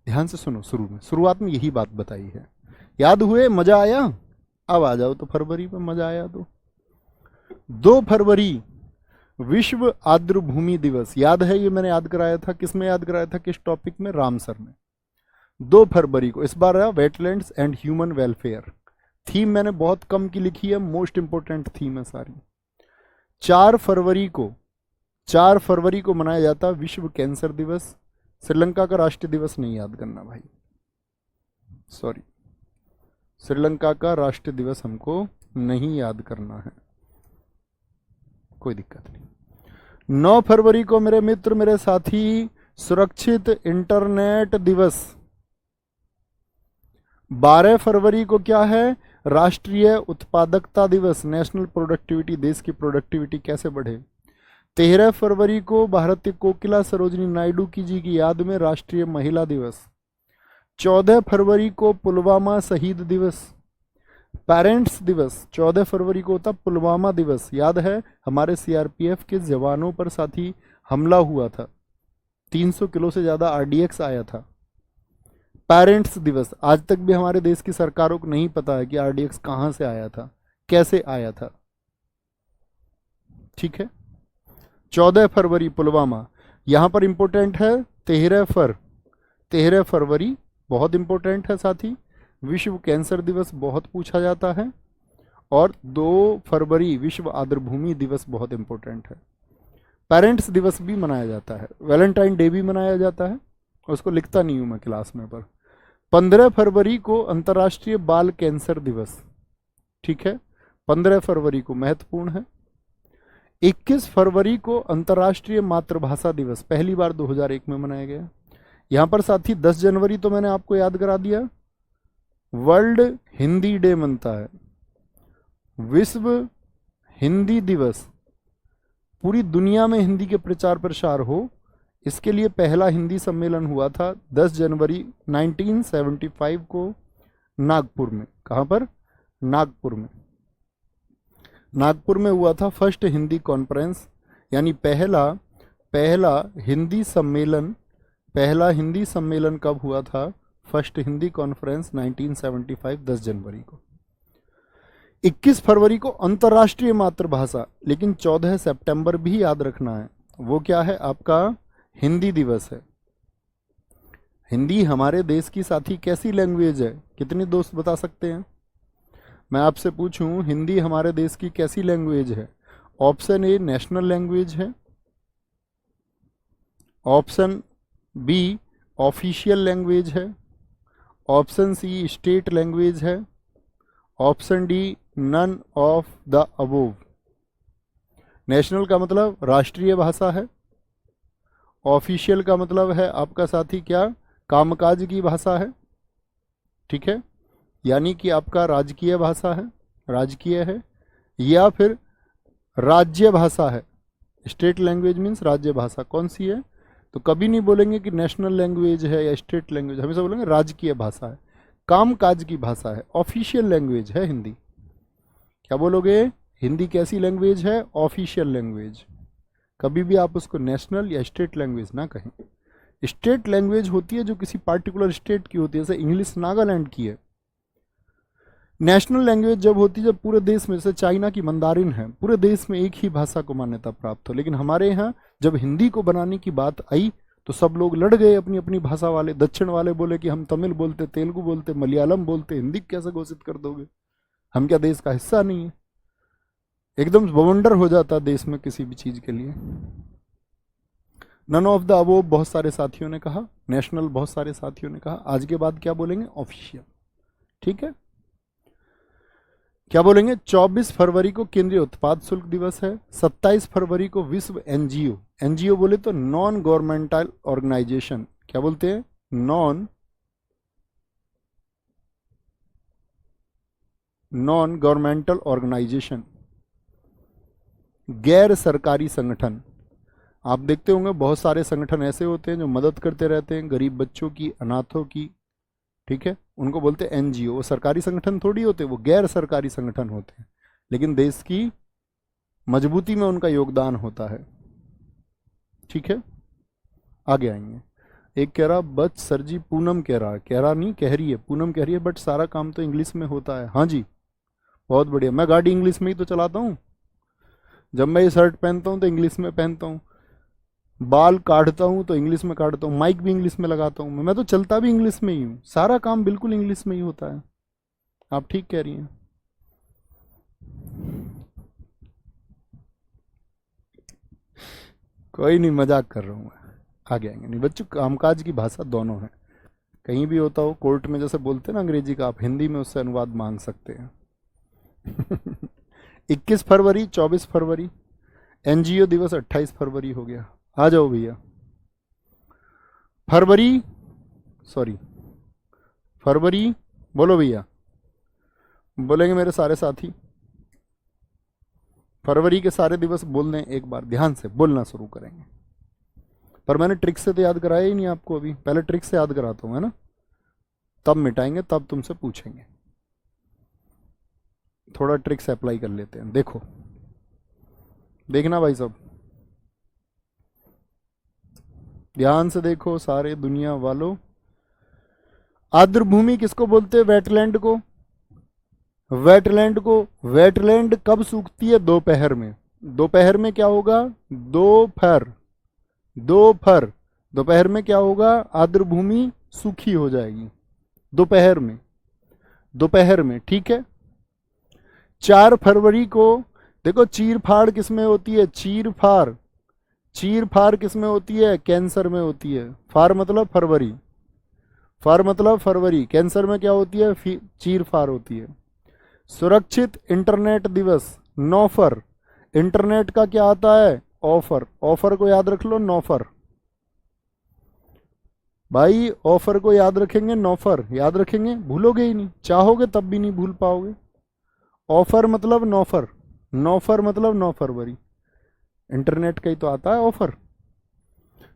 A: ध्यान से सुनो। शुरुआत में यही बात बताई है। याद हुए? मजा आया? अब आ जाओ तो फरवरी में, मजा आया तो। 2 फरवरी विश्व आर्द्रभूमि दिवस। याद है? ये मैंने याद कराया था, किस में याद कराया था, किस टॉपिक में? राम सर ने। 2 फरवरी को इस बार wetlands and human welfare. Theme मैंने बहुत कम की लिखी है, मोस्ट इंपोर्टेंट थीम है सारी। 4 फरवरी को मनाया जाता विश्व कैंसर दिवस। श्रीलंका का राष्ट्रीय दिवस नहीं याद करना भाई, सॉरी, श्रीलंका का राष्ट्रीय दिवस हमको नहीं याद करना है, कोई दिक्कत नहीं। 9 फरवरी को मेरे मित्र, मेरे साथी, सुरक्षित इंटरनेट दिवस। 12 फरवरी को क्या है, राष्ट्रीय उत्पादकता दिवस, नेशनल प्रोडक्टिविटी, देश की प्रोडक्टिविटी कैसे बढ़े। 13 फरवरी को भारतीय कोकिला सरोजिनी नायडू जी की याद में राष्ट्रीय महिला दिवस। 14 फरवरी को पुलवामा शहीद दिवस, पेरेंट्स दिवस। 14 फरवरी को होता पुलवामा दिवस, याद है? हमारे सीआरपीएफ के जवानों पर साथी हमला हुआ था, 300 किलो से ज्यादा आरडीएक्स आया था। पेरेंट्स दिवस, आज तक भी हमारे देश की सरकारों को नहीं पता है कि आरडीएक्स कहां से आया था, कैसे आया था, ठीक है। 14 फरवरी पुलवामा। यहां पर इंपोर्टेंट है 13 फरवरी बहुत इंपोर्टेंट है साथी। विश्व कैंसर दिवस बहुत पूछा जाता है, और 2 फरवरी विश्व आर्द्रभूमि दिवस बहुत इंपोर्टेंट है। पेरेंट्स दिवस भी मनाया जाता है, वैलेंटाइन डे भी मनाया जाता है, उसको लिखता नहीं हूं मैं क्लास में पर। 15 फरवरी को अंतर्राष्ट्रीय बाल कैंसर दिवस, ठीक है, 15 फरवरी को महत्वपूर्ण है। 21 फरवरी को अंतर्राष्ट्रीय मातृभाषा दिवस, पहली बार 2001 में मनाया गया। यहां पर साथी 10 जनवरी तो मैंने आपको याद करा दिया, वर्ल्ड हिंदी डे मनता है, विश्व हिंदी दिवस। पूरी दुनिया में हिंदी के प्रचार प्रसार हो, इसके लिए पहला हिंदी सम्मेलन हुआ था 10 जनवरी 1975 को नागपुर में। कहां पर? नागपुर में। नागपुर में हुआ था फर्स्ट हिंदी कॉन्फ्रेंस, यानी पहला हिंदी सम्मेलन। पहला हिंदी सम्मेलन कब हुआ था? फर्स्ट हिंदी कॉन्फ्रेंस 1975, 10 जनवरी को। 21 फरवरी को अंतर्राष्ट्रीय मातृभाषा, लेकिन 14 सितंबर भी याद रखना है, वो क्या है आपका? हिंदी दिवस है। हिंदी हमारे देश की साथी कैसी लैंग्वेज है? कितने दोस्त बता सकते हैं? मैं आपसे पूछूं, हिंदी हमारे देश की कैसी लैंग्वेज है? ऑप्शन ए नेशनल लैंग्वेज है, ऑप्शन बी ऑफिशियल लैंग्वेज है, ऑप्शन सी स्टेट लैंग्वेज है, option D none of the above. National का मतलब राष्ट्रीय भाषा है, ऑफिशियल का मतलब है आपका साथी क्या? कामकाज की भाषा है, ठीक है, यानी कि आपका राजकीय भाषा है, राजकीय है, या फिर राज्य भाषा है। स्टेट लैंग्वेज मीन्स राज्य भाषा। कौन सी है? तो कभी नहीं बोलेंगे कि नेशनल लैंग्वेज है या स्टेट लैंग्वेज, हमेशा बोलेंगे राजकीय भाषा है। कामकाज की भाषा है, ऑफिशियल लैंग्वेज है हिंदी। क्या बोलोगे? हिंदी कैसी लैंग्वेज है? Official language. कभी भी आप उसको नेशनल या स्टेट लैंग्वेज ना कहें। स्टेट लैंग्वेज होती है जो किसी पार्टिकुलर स्टेट की होती है, जैसे इंग्लिश नागालैंड की है। नेशनल लैंग्वेज जब होती है जब पूरे देश में, जैसे चाइना की मंदारिन है, पूरे देश में एक ही भाषा को मान्यता प्राप्त हो। लेकिन हमारे यहाँ जब हिंदी को बनाने की बात आई तो सब लोग लड़ गए अपनी अपनी भाषा वाले। दक्षिण वाले बोले कि हम तमिल बोलते, तेलुगु बोलते, मलयालम बोलते, हिंदी कैसे घोषित कर दोगे? हम क्या देश का हिस्सा नहीं है? एकदम बवंडर हो जाता देश में किसी भी चीज के लिए। नन ऑफ द अबोव बहुत सारे साथियों ने कहा, नेशनल बहुत सारे साथियों ने कहा। आज के बाद क्या बोलेंगे? ऑफिशियल। ठीक है, क्या बोलेंगे? 24 फरवरी को केंद्रीय उत्पाद शुल्क दिवस है। 27 फरवरी को विश्व एनजीओ, एनजीओ बोले तो नॉन गवर्नमेंटल ऑर्गेनाइजेशन, क्या बोलते हैं? नॉन गवर्नमेंटल ऑर्गेनाइजेशन, गैर सरकारी संगठन। आप देखते होंगे बहुत सारे संगठन ऐसे होते हैं जो मदद करते रहते हैं गरीब बच्चों की, अनाथों की। ठीक है, उनको बोलते हैं एनजीओ। वो सरकारी संगठन थोड़ी होते, वो गैर सरकारी संगठन होते हैं, लेकिन देश की मजबूती में उनका योगदान होता है। ठीक है, आगे आएंगे। एक कह रहा बच सर जी, पूनम कह रहा है, कह रहा नहीं कह रही है, पूनम कह रही है बट सारा काम तो इंग्लिश में होता है। हाँ जी, बहुत बढ़िया। मैं गाड़ी इंग्लिश में ही तो चलाता हूँ। जब मैं ये शर्ट पहनता हूँ तो इंग्लिश में पहनता हूँ, बाल काटता हूँ तो इंग्लिश में काटता हूँ, माइक भी इंग्लिश में लगाता हूँ, मैं तो चलता भी इंग्लिश में ही हूँ, सारा काम बिल्कुल इंग्लिश में ही होता है। आप ठीक कह रही हैं। कोई नहीं, मजाक कर रहा हूँ मैं। आगे आएंगे। नहीं बच्चों, कामकाज की भाषा दोनों है। कहीं भी होता हो, कोर्ट में जैसे बोलते हैं ना अंग्रेजी का, आप हिंदी में उससे अनुवाद मांग सकते हैं। 21 फरवरी, 24 फरवरी। एनजीओ दिवस 28 फरवरी हो गया। आ जाओ भैया। फरवरी बोलो भैया, बोलेंगे मेरे सारे साथी। फरवरी के सारे दिवस बोल दें एक बार, ध्यान से बोलना शुरू करेंगे। पर मैंने ट्रिक से तो याद कराया ही नहीं आपको अभी, पहले ट्रिक से याद कराता हूँ, है ना? तब मिटाएंगे, तब तुमसे पूछेंगे। थोड़ा ट्रिक से अप्लाई कर लेते हैं। देखो, देखना भाई सब, ध्यान से देखो सारे दुनिया वालों। आर्द्र भूमि किसको बोलते हैं? वेटलैंड को। वेटलैंड कब सूखती है? दोपहर में। दोपहर में क्या होगा? दोपहर दोपहर में क्या होगा? आर्द्र भूमि सूखी हो जाएगी दोपहर में। ठीक है। 4 फरवरी को देखो, चीर फाड़ किस में होती है? चीर फाड़ किस में होती है? कैंसर में होती है। फार मतलब फरवरी, कैंसर में क्या होती है? चीर फाड़ होती है। सुरक्षित इंटरनेट दिवस, नौफर। इंटरनेट का क्या आता है? ऑफर को याद रख लो, नौफर। भाई ऑफर को याद रखेंगे, नौफर याद रखेंगे, भूलोगे ही नहीं, चाहोगे तब भी नहीं भूल पाओगे। ऑफर मतलब नौफर, नौफर मतलब 9 फरवरी। इंटरनेट का ही तो आता है ऑफर।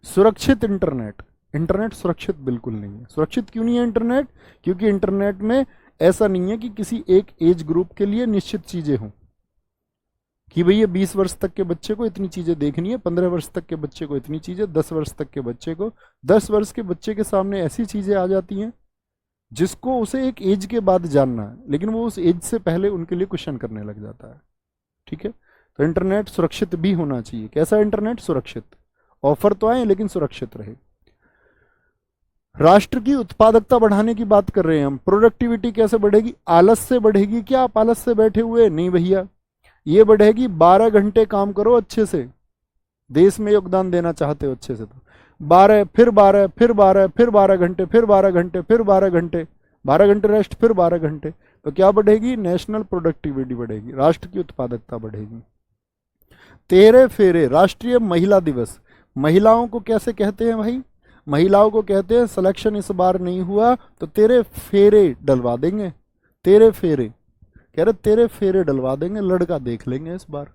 A: सुरक्षित इंटरनेट सुरक्षित बिल्कुल नहीं है। सुरक्षित क्यों नहीं है इंटरनेट? क्योंकि इंटरनेट में ऐसा नहीं है कि किसी एक एज ग्रुप के लिए निश्चित चीजें हों, कि भैया 20 वर्ष तक के बच्चे को इतनी चीजें देखनी है, 15 वर्ष तक के बच्चे को इतनी चीजें, 10 वर्ष तक के बच्चे को। 10 वर्ष के बच्चे के सामने ऐसी चीजें आ जाती हैं जिसको उसे एक एज के बाद जानना है, लेकिन वो उस एज से पहले उनके लिए क्वेश्चन करने लग जाता है। ठीक है, तो इंटरनेट सुरक्षित भी होना चाहिए। कैसा इंटरनेट? सुरक्षित। ऑफर तो आए लेकिन सुरक्षित रहे। राष्ट्र की उत्पादकता बढ़ाने की बात कर रहे हैं हम। प्रोडक्टिविटी कैसे बढ़ेगी? आलस से बढ़ेगी क्या? आप आलस से बैठे हुए? नहीं भैया, ये बढ़ेगी 12 घंटे काम करो अच्छे से, देश में योगदान देना चाहते हो अच्छे से तो 12 फिर 12 फिर 12 फिर 12 घंटे फिर 12 घंटे फिर 12 घंटे, 12 घंटे रेस्ट फिर 12 घंटे, तो क्या बढ़ेगी? नेशनल प्रोडक्टिविटी बढ़ेगी, राष्ट्र की उत्पादकता बढ़ेगी। 13 फेरे, राष्ट्रीय महिला दिवस। महिलाओं को कैसे कहते हैं भाई? महिलाओं को कहते हैं सिलेक्शन इस बार नहीं हुआ तो तेरे फेरे डलवा देंगे। तेरे फेरे कह रहे, तेरे फेरे डलवा देंगे, लड़का देख लेंगे इस बार।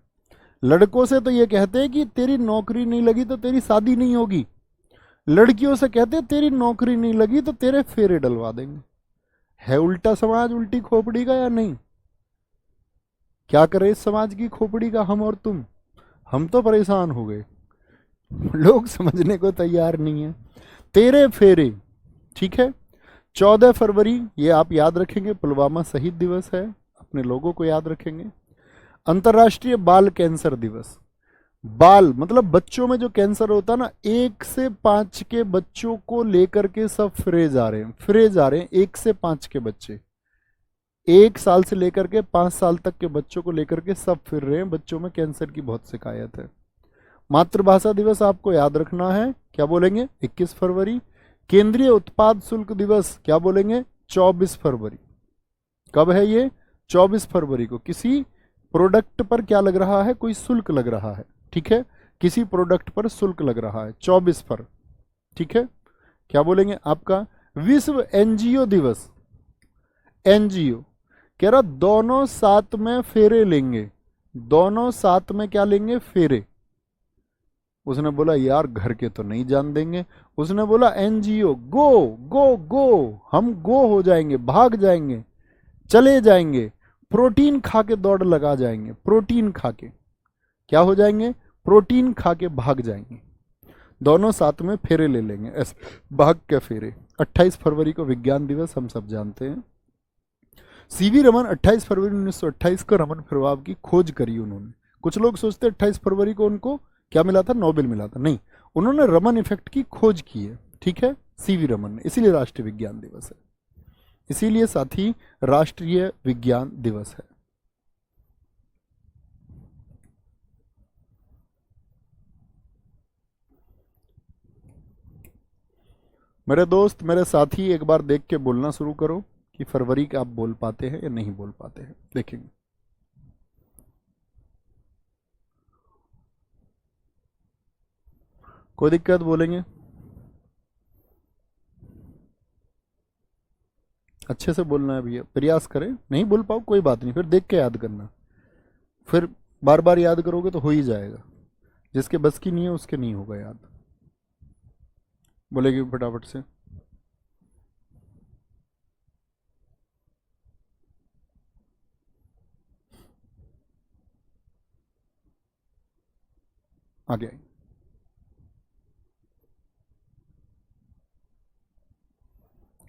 A: लड़कों से तो ये कहते हैं कि तेरी नौकरी नहीं लगी तो तेरी शादी नहीं होगी। लड़कियों से कहते हैं तेरी नौकरी नहीं लगी तो तेरे फेरे डलवा देंगे। है उल्टा समाज उल्टी खोपड़ी का या नहीं? क्या करे इस समाज की खोपड़ी का हम और तुम? हम तो परेशान हो गए, लोग समझने को तैयार नहीं है। तेरे फेरे, ठीक है। 14 फरवरी, ये आप याद रखेंगे, पुलवामा शहीद दिवस है, अपने लोगों को याद रखेंगे। अंतर्राष्ट्रीय बाल कैंसर दिवस। बाल मतलब बच्चों में जो कैंसर होता है ना, 1 से 5 के बच्चों को लेकर के सब फिरे जा रहे हैं, फिरे जा रहे हैं। 1 से 5 के बच्चे, 1 साल से लेकर के 5 साल तक के बच्चों को लेकर के सब फिर रहे हैं, बच्चों में कैंसर की बहुत शिकायत है। मातृभाषा दिवस आपको याद रखना है, क्या बोलेंगे? 21 फरवरी। केंद्रीय उत्पाद शुल्क दिवस क्या बोलेंगे? 24 फरवरी। कब है ये? 24 फरवरी को किसी प्रोडक्ट पर क्या लग रहा है? कोई शुल्क लग रहा है, ठीक है। किसी प्रोडक्ट पर शुल्क लग रहा है, 24 फर, ठीक है। क्या बोलेंगे आपका? विश्व एनजीओ दिवस। एनजीओ कह रहा दोनों साथ में फेरे लेंगे, दोनों साथ में क्या लेंगे? फेरे। उसने बोला यार घर के तो नहीं जान देंगे। उसने बोला एनजीओ गो गो गो, हम गो हो जाएंगे, भाग जाएंगे, चले जाएंगे, प्रोटीन खा के दौड़ लगा जाएंगे, प्रोटीन खा के क्या हो जाएंगे? प्रोटीन खा के भाग जाएंगे। दोनों साथ में फेरे ले लेंगे, ऐसे भाग के फेरे। 28 फरवरी को विज्ञान दिवस, हम सब जानते हैं। सीवी रमन 28 फरवरी 1928 को रमन प्रभाव की खोज करी उन्होंने। कुछ लोग सोचते 28 फरवरी को उनको क्या मिला था? नोबेल मिला था। नहीं, उन्होंने रमन इफेक्ट की खोज की है, ठीक है, सीवी रमन ने, इसीलिए राष्ट्रीय विज्ञान दिवस है, इसीलिए साथी राष्ट्रीय विज्ञान दिवस है। मेरे दोस्त, मेरे साथी, एक बार देख के बोलना शुरू करो कि फरवरी का आप बोल पाते हैं या नहीं बोल पाते हैं, देखेंगे। कोई दिक्कत? बोलेंगे अच्छे से बोलना है भैया, प्रयास करें। नहीं बोल पाओ कोई बात नहीं, फिर देख के याद करना, फिर बार बार याद करोगे तो हो ही जाएगा। जिसके बस की नहीं है उसके नहीं होगा याद। बोलेगी फटाफट से। आगे आएंगे।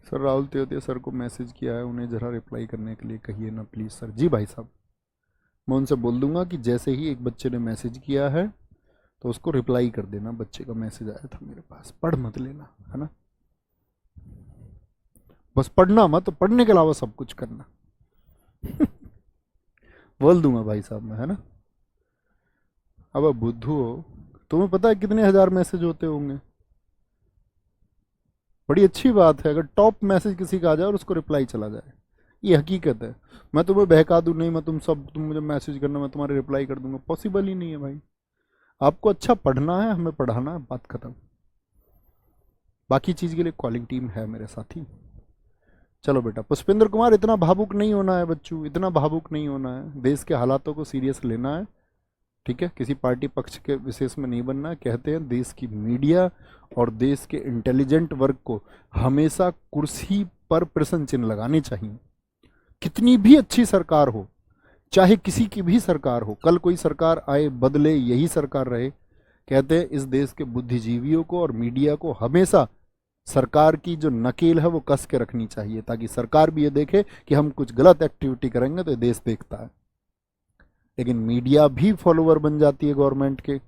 A: सर राहुल तेवतिया सर को मैसेज किया है, उन्हें जरा रिप्लाई करने के लिए कहिए ना प्लीज़ सर। जी भाई साहब, मैं उनसे बोल दूंगा कि जैसे ही एक बच्चे ने मैसेज किया है तो उसको रिप्लाई कर देना, बच्चे का मैसेज आया था मेरे पास, पढ़ मत लेना, है ना। बस पढ़ना मत, पढ़ने के अलावा सब कुछ करना। बोल दूंगा भाई साहब मैं, है ना। अब बुद्धू हो, तुम्हें पता है कितने हजार मैसेज होते होंगे? बड़ी अच्छी बात है अगर टॉप मैसेज किसी का आ जाए और उसको रिप्लाई चला जाए, ये हकीकत है। मैं तुम्हें बहका दूं, नहीं मैं तुम मुझे मैसेज करना, मैं तुम्हारे रिप्लाई कर दूंगा, पॉसिबल ही नहीं है भाई। आपको अच्छा पढ़ना है, हमें पढ़ाना है, बात खत्म। बाकी चीज़ के लिए कॉलिंग टीम है मेरे साथी। चलो बेटा, पुष्पेंद्र कुमार, इतना भावुक नहीं होना है बच्चों, इतना भावुक नहीं होना है, देश के हालातों को सीरियस लेना है, ठीक है। किसी पार्टी पक्ष के विशेष में नहीं बनना है। कहते हैं देश की मीडिया और देश के इंटेलिजेंट वर्ग को हमेशा कुर्सी पर प्रश्न चिन्ह लगाने चाहिए। कितनी भी अच्छी सरकार हो, चाहे किसी की भी सरकार हो, कल कोई सरकार आए बदले यही सरकार रहे, कहते हैं इस देश के बुद्धिजीवियों को और मीडिया को हमेशा सरकार की जो नकेल है वो कस के रखनी चाहिए, ताकि सरकार भी ये देखे कि हम कुछ गलत एक्टिविटी करेंगे तो ये देश देखता है। लेकिन मीडिया भी फॉलोअर बन जाती है गवर्नमेंट के,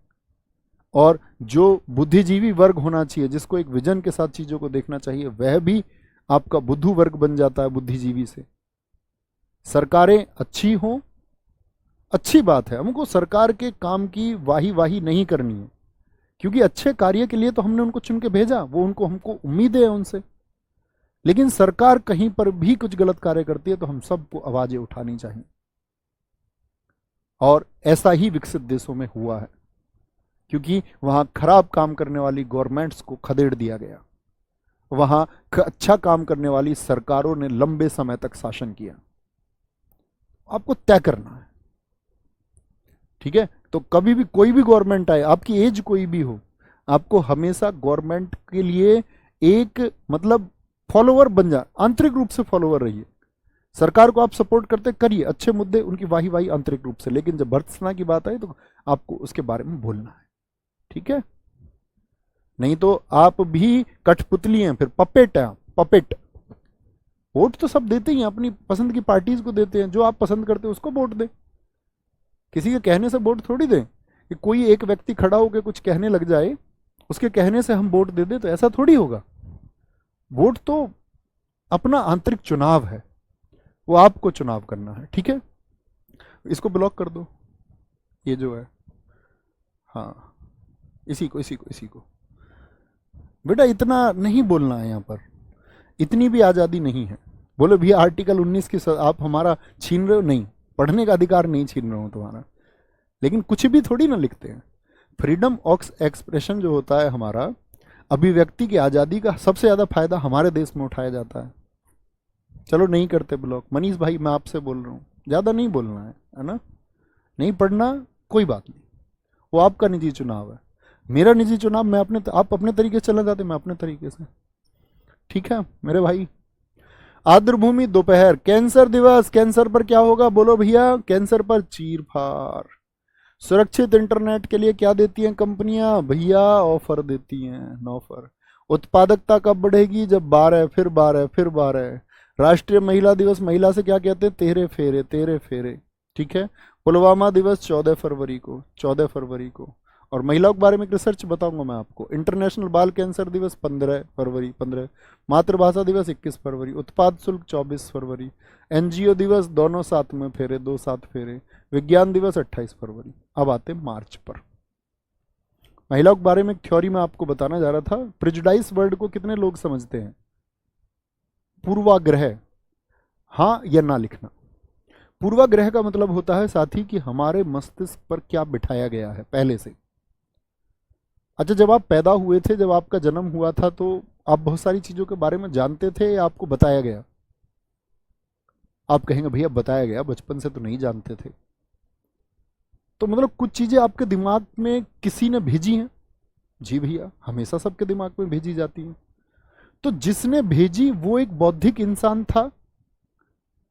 A: और जो बुद्धिजीवी वर्ग होना चाहिए, जिसको एक विजन के साथ चीजों को देखना चाहिए, वह भी आपका बुद्धू वर्ग बन जाता है बुद्धिजीवी से। सरकारें अच्छी हों, अच्छी बात है, हमको सरकार के काम की वाही वाही नहीं करनी है, क्योंकि अच्छे कार्य के लिए तो हमने उनको चुन के भेजा, वो उनको हमको उम्मीदें है उनसे। लेकिन सरकार कहीं पर भी कुछ गलत कार्य करती है तो हम सबको आवाजें उठानी चाहिए, और ऐसा ही विकसित देशों में हुआ है, क्योंकि वहां खराब काम करने वाली गवर्नमेंट्स को खदेड़ दिया गया, वहां अच्छा काम करने वाली सरकारों ने लंबे समय तक शासन किया। आपको तय करना है, ठीक है। तो कभी भी कोई भी गवर्नमेंट आए, आपकी एज कोई भी हो, आपको हमेशा गवर्नमेंट के लिए एक मतलब फॉलोवर बन जा, आंतरिक रूप से फॉलोवर रहिए। सरकार को आप सपोर्ट करते करिए, अच्छे मुद्दे उनकी वाही वाही आंतरिक रूप से, लेकिन जब भर्त्सना की बात आई तो आपको उसके बारे में बोलना है, ठीक है? नहीं तो आप भी कठपुतली हैं, फिर पपेट हैं, पपेट। वोट तो सब देते ही हैं, अपनी पसंद की पार्टीज को देते हैं, जो आप पसंद करते हैं उसको वोट दे। किसी के कहने से वोट थोड़ी दें कि कोई एक व्यक्ति खड़ा होकर कुछ कहने लग जाए, उसके कहने से हम वोट दे दें, तो ऐसा थोड़ी होगा। वोट तो अपना आंतरिक चुनाव है, वो आपको चुनाव करना है, ठीक है? इसको ब्लॉक कर दो, ये जो है, हाँ, इसी को बेटा इतना नहीं बोलना है यहाँ पर, इतनी भी आज़ादी नहीं है। बोले भैया आर्टिकल 19 की आप हमारा छीन रहे हो, नहीं, पढ़ने का अधिकार नहीं छीन रहे हो तुम्हारा, लेकिन कुछ भी थोड़ी ना लिखते हैं। फ्रीडम ऑफ एक्सप्रेशन जो होता है हमारा, अभिव्यक्ति की आज़ादी का सबसे ज़्यादा फायदा हमारे देश में उठाया जाता है। चलो नहीं करते ब्लॉक, मनीष भाई मैं आपसे बोल रहा हूँ, ज़्यादा नहीं बोलना है ना? नहीं पढ़ना कोई बात नहीं, वो आपका निजी चुनाव है, मेरा निजी चुनाव, मैं अपने, आप अपने तरीके से चले जाते, मैं अपने तरीके से, ठीक है मेरे भाई? आर्द्रभूमि दोपहर, कैंसर दिवस, कैंसर पर क्या होगा बोलो भैया? कैंसर पर चीर फाड़। सुरक्षित इंटरनेट के लिए क्या देती हैं कंपनियां भैया? ऑफर देती हैं, ऑफर। उत्पादकता कब बढ़ेगी? जब 12 फिर 12 फिर 12। राष्ट्रीय महिला दिवस, महिला से क्या कहते हैं? तेरे फेरे, तेरे फेरे, ठीक है? पुलवामा दिवस 14 फरवरी को, 14 फरवरी को। और महिलाओं के बारे में रिसर्च बताऊंगा मैं आपको। इंटरनेशनल बाल कैंसर दिवस 15 फरवरी, 15। मातृभाषा दिवस 21 फरवरी। उत्पाद शुल्क 24 फरवरी। एनजीओ दिवस दोनों साथ में फेरे, 2 साथ फेरे। विज्ञान दिवस 28 फरवरी। अब आते मार्च पर। महिलाओं के बारे में एक थ्योरी में आपको बताना जा रहा था। प्रिजुडाइज वर्ड को कितने लोग समझते हैं? पूर्वाग्रह, हाँ या ना लिखना। पूर्वाग्रह का मतलब होता है साथी कि हमारे मस्तिष्क पर क्या बिठाया गया है पहले से। अच्छा, जब आप पैदा हुए थे, जब आपका जन्म हुआ था, तो आप बहुत सारी चीजों के बारे में जानते थे या आपको बताया गया? आप कहेंगे भैया बताया गया, बचपन से तो नहीं जानते थे। तो मतलब कुछ चीजें आपके दिमाग में किसी ने भेजी हैं। जी भैया, हमेशा सबके दिमाग में भेजी जाती हैं। तो जिसने भेजी वो एक बौद्धिक इंसान था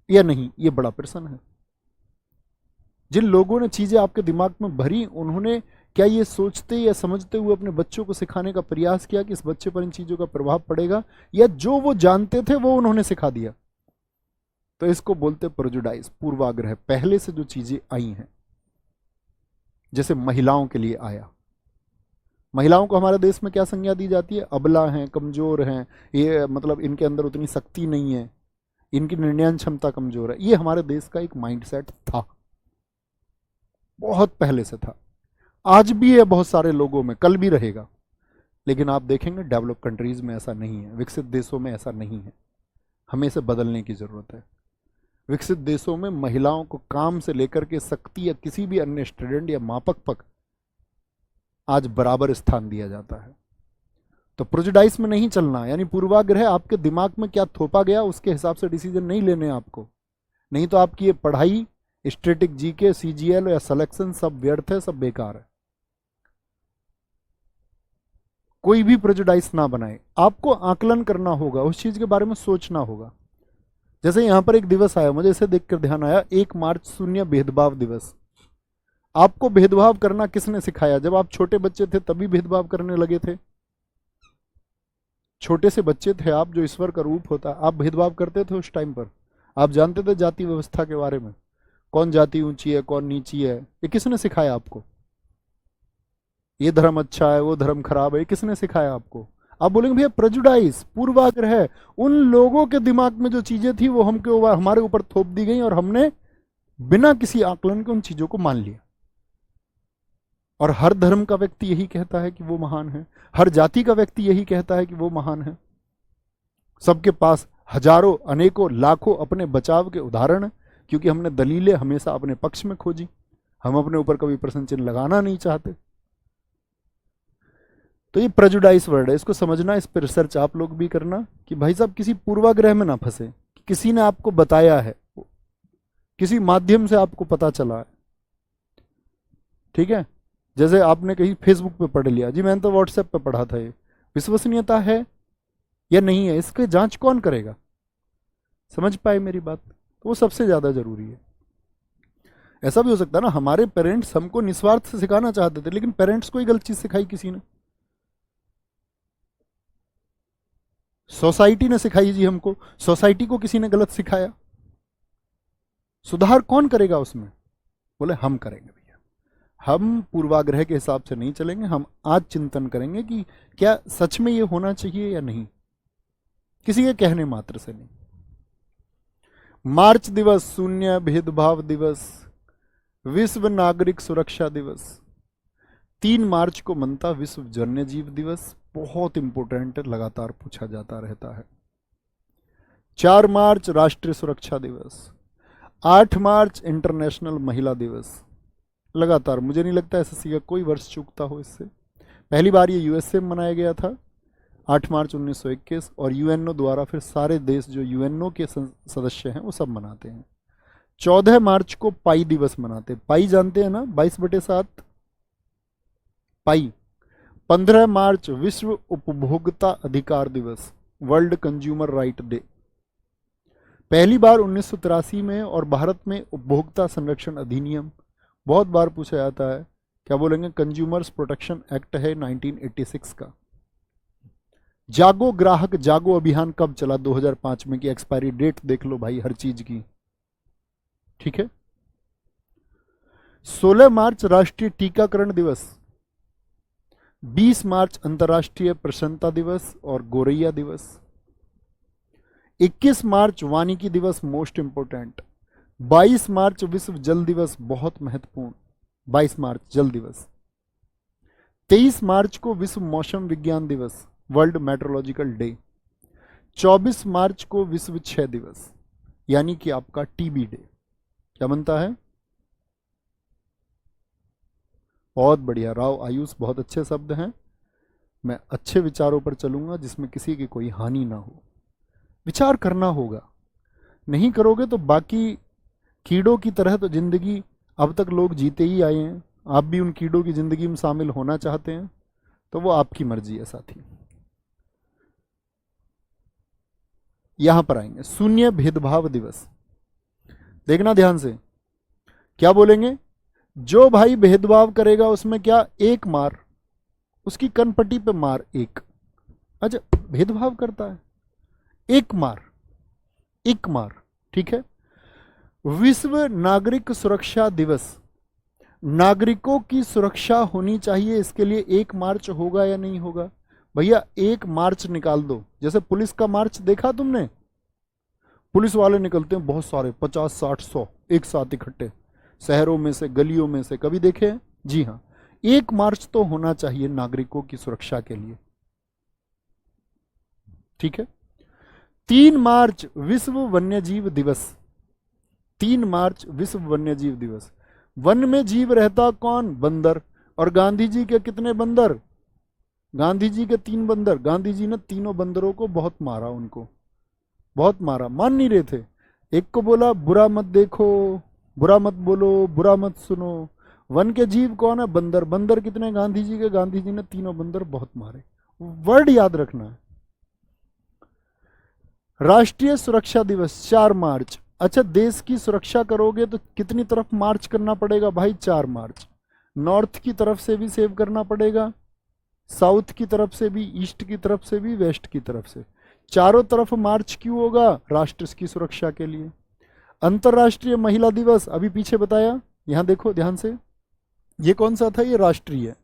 A: या नहीं, ये बड़ा प्रश्न है। जिन लोगों ने चीजें आपके दिमाग में भरी, उन्होंने क्या ये सोचते या समझते हुए अपने बच्चों को सिखाने का प्रयास किया कि इस बच्चे पर इन चीजों का प्रभाव पड़ेगा, या जो वो जानते थे वो उन्होंने सिखा दिया? तो इसको बोलते प्रेजुडाइज, पूर्वाग्रह, पहले से जो चीजें आई हैं। जैसे महिलाओं के लिए आया, महिलाओं को हमारे देश में क्या संज्ञा दी जाती है? अबला हैं, कमजोर हैं, ये मतलब इनके अंदर उतनी शक्ति नहीं है, इनकी निर्णय क्षमता कमजोर है। ये हमारे देश का एक माइंडसेट था, बहुत पहले से था। आज भी है बहुत सारे लोगों में, कल भी रहेगा। लेकिन आप देखेंगे डेवलप कंट्रीज में ऐसा नहीं है, विकसित देशों में ऐसा नहीं है। हमें इसे बदलने की जरूरत है। विकसित देशों में महिलाओं को काम से लेकर के शक्ति या किसी भी अन्य स्टूडेंट या मापक पक आज बराबर स्थान दिया जाता है। तो प्रेजुडाइज में नहीं चलना, यानी पूर्वाग्रह आपके दिमाग में क्या थोपा गया उसके हिसाब से डिसीजन नहीं लेने आपको। नहीं तो आपकी ये पढ़ाई, स्टैटिक जीके, सीजीएल या सिलेक्शन सब व्यर्थ है, सब बेकार है। कोई भी प्रेजुडाइज ना बनाए, आपको आकलन करना होगा, उस चीज के बारे में सोचना होगा। जैसे यहां पर एक दिवस आया, मुझे इसे देखकर ध्यान आया, 1 मार्च शून्य भेदभाव दिवस। आपको भेदभाव करना किसने सिखाया? जब आप छोटे बच्चे थे तभी भेदभाव करने लगे थे? छोटे से बच्चे थे आप, जो ईश्वर का रूप होता, आप भेदभाव करते थे उस टाइम पर? आप जानते थे जाति व्यवस्था के बारे में, कौन जाति ऊंची है कौन नीची है? ये किसने सिखाया आपको? ये धर्म अच्छा है वो धर्म खराब है, ये किसने सिखाया आपको? आप बोलेंगे भैया प्रेजुडाइज, पूर्वाग्रह, उन लोगों के दिमाग में जो चीजें थी वो हमके हमारे ऊपर थोप दी गई और हमने बिना किसी आकलन के उन चीजों को मान लिया। और हर धर्म का व्यक्ति यही कहता है कि वो महान है, हर जाति का व्यक्ति यही कहता है कि वो महान है। सबके पास हजारों, अनेकों, लाखों अपने बचाव के उदाहरण, क्योंकि हमने दलीलें हमेशा अपने पक्ष में खोजी, हम अपने ऊपर कभी प्रश्न चिन्ह लगाना नहीं चाहते। तो ये प्रेजुडाइज वर्ड है, इसको समझना, इस पर रिसर्च आप लोग भी करना कि भाई साहब किसी पूर्वाग्रह में ना फंसे। किसी ने आपको बताया है, किसी माध्यम से आपको पता चला है, ठीक है? जैसे आपने कहीं फेसबुक पे पढ़ लिया, जी मैंने तो व्हाट्सएप पे पढ़ा था, ये विश्वसनीयता है? या नहीं है, इसकी जांच कौन करेगा? समझ पाए मेरी बात? तो वो सबसे ज्यादा जरूरी है। ऐसा भी हो सकता है ना, हमारे पेरेंट्स हमको निस्वार्थ से सिखाना चाहते थे, लेकिन पेरेंट्स को ही गलत चीज सिखाई किसी ने, सोसाइटी ने सिखाई जी हमको, सोसाइटी को किसी ने गलत सिखाया, सुधार कौन करेगा उसमें? बोले हम करेंगे भैया। हम पूर्वाग्रह के हिसाब से नहीं चलेंगे, हम आज चिंतन करेंगे कि क्या सच में ये होना चाहिए या नहीं, किसी के कहने मात्र से नहीं। मार्च दिवस, शून्य भेदभाव दिवस, विश्व नागरिक सुरक्षा दिवस। 3 मार्च को मनता विश्व वन्य जीव दिवस, बहुत इंपॉर्टेंट है, लगातार पूछा जाता रहता है। 4 मार्च राष्ट्रीय सुरक्षा दिवस। 8 मार्च इंटरनेशनल महिला दिवस। लगातार, मुझे नहीं लगता एसएससी का कोई वर्ष चूकता हो इससे। पहली बार ये यूएसए में मनाया गया था 8 मार्च 1921, और यूएनओ द्वारा फिर सारे देश जो यूएनओ के सदस्य हैं वो सब मनाते हैं। 14 मार्च को पाई दिवस मनाते हैं। पाई जानते हैं ना, 22/7 पाई। 15 मार्च विश्व उपभोक्ता अधिकार दिवस, वर्ल्ड कंज्यूमर राइट डे। पहली बार 1983 में, और भारत में उपभोक्ता संरक्षण अधिनियम बहुत बार पूछा जाता है, क्या बोलेंगे? कंज्यूमर्स प्रोटेक्शन एक्ट है 1986 का। जागो ग्राहक जागो अभियान कब चला? 2005 में, की एक्सपायरी डेट देख लो भाई हर चीज की, ठीक है। 16 मार्च राष्ट्रीय टीकाकरण दिवस। 20 मार्च अंतर्राष्ट्रीय प्रसन्नता दिवस और गोरैया दिवस। 21 मार्च वानिकी दिवस, मोस्ट इंपोर्टेंट। 22 मार्च विश्व जल दिवस, बहुत महत्वपूर्ण, 22 मार्च जल दिवस। 23 मार्च को विश्व मौसम विज्ञान दिवस, वर्ल्ड मेट्रोलॉजिकल डे। 24 मार्च को विश्व क्षय दिवस, यानी कि आपका टीबी डे। क्या बनता है? बहुत बढ़िया राव आयुष, बहुत अच्छे शब्द हैं। मैं अच्छे विचारों पर चलूंगा जिसमें किसी की कोई हानि ना हो। विचार करना होगा, नहीं करोगे तो बाकी कीड़ों की तरह तो जिंदगी अब तक लोग जीते ही आए हैं। आप भी उन कीड़ों की जिंदगी में शामिल होना चाहते हैं तो वो आपकी मर्जी है साथी। यहां पर आएंगे शून्य भेदभाव दिवस। देखना ध्यान से, क्या बोलेंगे? जो भाई भेदभाव करेगा उसमें क्या, एक मार, उसकी कनपट्टी पे मार एक। अच्छा, भेदभाव करता है, एक मार, एक मार, ठीक है। विश्व नागरिक सुरक्षा दिवस। नागरिकों की सुरक्षा होनी चाहिए, इसके लिए 1 मार्च होगा या नहीं होगा? भैया 1 मार्च निकाल दो। जैसे पुलिस का मार्च देखा तुमने? पुलिस वाले निकलते हैं बहुत सारे, 50, 60, 100 एक साथ इकट्ठे, शहरों में से, गलियों में से, कभी देखे हैं? जी हाँ। 1 मार्च तो होना चाहिए नागरिकों की सुरक्षा के लिए, ठीक है। 3 मार्च विश्व वन्यजीव दिवस। 3 मार्च विश्व वन्यजीव दिवस। वन में जीव रहता कौन? बंदर। और गांधी जी के कितने बंदर? गांधी जी के 3 बंदर। गांधी जी ने तीनों बंदरों को बहुत मारा, उनको बहुत मारा, मान नहीं रहे थे। एक को बोला बुरा मत देखो, बुरा मत बोलो, बुरा मत सुनो। वन के जीव कौन है? बंदर। बंदर कितने? गांधी जी के। गांधी जी ने तीनों बंदर बहुत मारे। वर्ड याद रखना है। राष्ट्रीय सुरक्षा दिवस 4 मार्च। अच्छा, देश की सुरक्षा करोगे तो कितनी तरफ मार्च करना पड़ेगा भाई? 4 मार्च। नॉर्थ की तरफ से भी सेव करना पड़ेगा, साउथ की तरफ से भी, ईस्ट की तरफ से भी, वेस्ट की तरफ से। चारों तरफ मार्च क्यों होगा? राष्ट्र की सुरक्षा के लिए। अंतर्राष्ट्रीय महिला दिवस अभी पीछे बताया, यहां देखो ध्यान से, ये कौन सा था? ये राष्ट्रीय।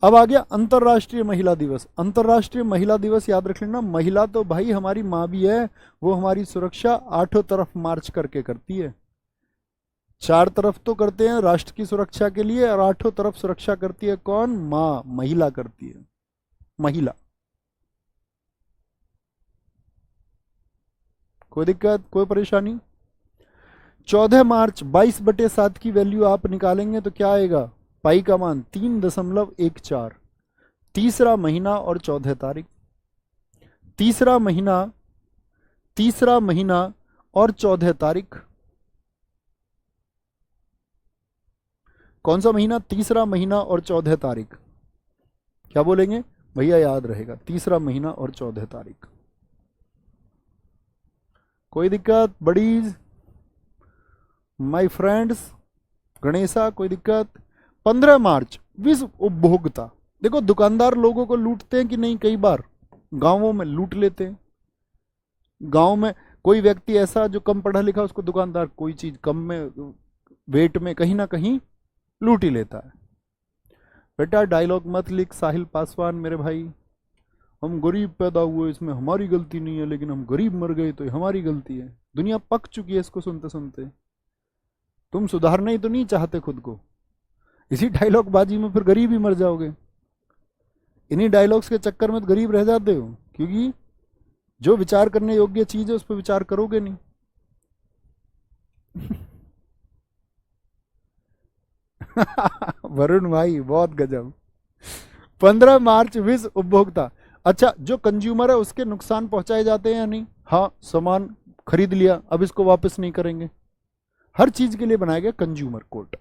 A: अब आ गया अंतर्राष्ट्रीय महिला दिवस। अंतर्राष्ट्रीय महिला दिवस याद रख लेना, महिला तो भाई हमारी माँ भी है, वो हमारी सुरक्षा 8 तरफ मार्च करके करती है। 4 तरफ तो करते हैं राष्ट्र की सुरक्षा के लिए, और 8 तरफ सुरक्षा करती है कौन? माँ, महिला करती है, महिला। कोई दिक्कत, कोई परेशानी? 14 मार्च 22/7 की वैल्यू आप निकालेंगे तो क्या आएगा? पाई का मान 3.14। तीसरा महीना और 14 तारीख। तीसरा महीना, तीसरा महीना और 14 तारीख। कौन सा महीना? तीसरा महीना और 14 तारीख। क्या बोलेंगे? भैया याद रहेगा, तीसरा महीना और 14 तारीख। कोई दिक्कत बड़ी माय फ्रेंड्स? गणेशा कोई दिक्कत? 15 मार्च विश्व उपभोक्ता। देखो दुकानदार लोगों को लूटते हैं कि नहीं, कई बार गांवों में लूट लेते हैं। गांव में कोई व्यक्ति ऐसा जो कम पढ़ा लिखा, उसको दुकानदार कोई चीज कम में, वेट में कहीं ना कहीं लूट ही लेता है। बेटा डायलॉग मत लिख साहिल पासवान मेरे भाई, हम गरीब पैदा हुए इसमें हमारी गलती नहीं है, लेकिन हम गरीब मर गए तो हमारी गलती है। दुनिया पक चुकी है इसको सुनते सुनते। तुम सुधारना ही तो नहीं चाहते खुद को, इसी डायलॉग बाजी में फिर गरीब ही मर जाओगे। इन्हीं डायलॉग्स के चक्कर में तो गरीब रह जाते हो, क्योंकि जो विचार करने योग्य चीज है उस पर विचार करोगे नहीं। वरुण भाई बहुत गजब। 15 मार्च विश्व उपभोक्ता। अच्छा, जो कंज्यूमर है उसके नुकसान पहुंचाए जाते हैं या नहीं? हाँ, सामान खरीद लिया अब इसको वापस नहीं करेंगे। हर चीज के लिए बनाया गया कंज्यूमर कोर्ट।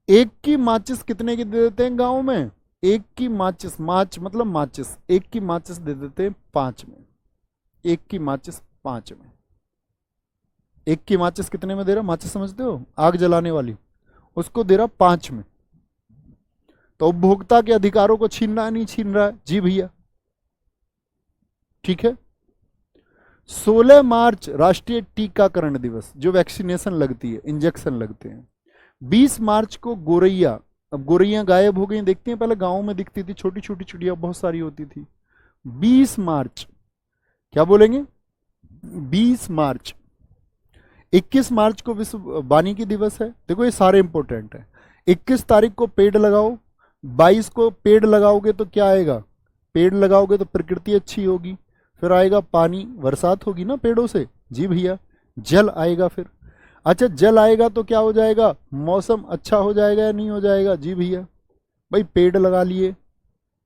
A: एक की माचिस कितने की दे देते हैं गांव में? एक की माचिस, माच मतलब माचिस, एक की माचिस दे देते हैं 5 में। एक की माचिस 5 में। एक की माचिस कितने में दे रहा? माचिस समझते हो, आग जलाने वाली, उसको दे रहा 5 में। तो उपभोक्ता के अधिकारों को छीन रहा है नहीं छीन रहा है? जी भैया, ठीक है। 16 मार्च राष्ट्रीय टीकाकरण दिवस, जो वैक्सीनेशन लगती है, इंजेक्शन लगते हैं। 20 मार्च को गोरैया, अब गोरैया गायब हो गई, देखते हैं पहले गांव में दिखती थी, छोटी छोटी चिड़िया बहुत सारी होती थी। 20 मार्च, क्या बोलेंगे? 20 मार्च। 21 मार्च को विश्व वानिकी दिवस है। देखो ये सारे इंपॉर्टेंट है। 21 तारीख को पेड़ लगाओ, 22 को पेड़ लगाओगे तो क्या आएगा? पेड़ लगाओगे तो प्रकृति अच्छी होगी, फिर आएगा पानी, बरसात होगी ना पेड़ों से। जी भैया, जल आएगा फिर। अच्छा, जल आएगा तो क्या हो जाएगा? मौसम अच्छा हो जाएगा या नहीं हो जाएगा? जी भैया, भाई पेड़ लगा लिए,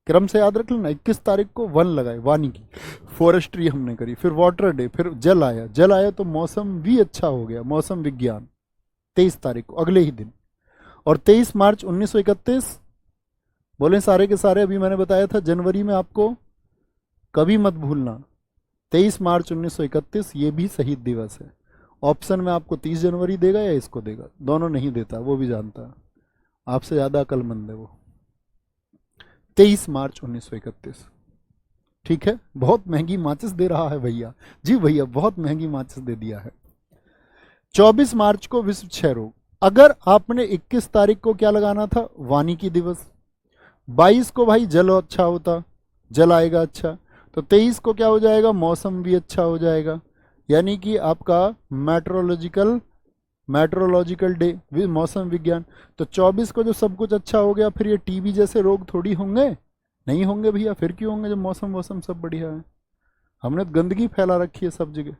A: क्रम से याद रख लेना। 21 तारीख को वन लगाए, वानिकी, फॉरेस्ट्री हमने करी, फिर वाटर डे, फिर जल आया, जल आया तो मौसम भी अच्छा हो गया, मौसम विज्ञान। 23 तारीख को अगले ही दिन। और 23 मार्च 1931, बोले सारे के सारे, अभी मैंने बताया था जनवरी में, आपको कभी मत भूलना। 23 मार्च 1931 ये भी शहीद दिवस है। ऑप्शन में आपको 30 जनवरी देगा या इसको देगा, दोनों नहीं देता, वो भी जानता है, आपसे ज्यादा अक्लमंद है वो। 23 मार्च 1931, ठीक है। बहुत महंगी माचिस दे रहा है भैया। जी भैया, बहुत महंगी माचिस दे दिया है। 24 मार्च को विश्व क्षय रोग। अगर आपने 21 तारीख को क्या लगाना था? वानिकी दिवस। 22 को भाई जल अच्छा होता, जल आएगा अच्छा, तो 23 को क्या हो जाएगा? मौसम भी अच्छा हो जाएगा, यानी कि आपका मेट्रोलॉजिकल डे, मौसम विज्ञान। तो 24 को जो सब कुछ अच्छा हो गया, फिर ये टीबी जैसे रोग थोड़ी होंगे, नहीं होंगे भैया। फिर क्यों होंगे जब मौसम मौसम सब बढ़िया है? हमने तो गंदगी फैला रखी है सब जगह।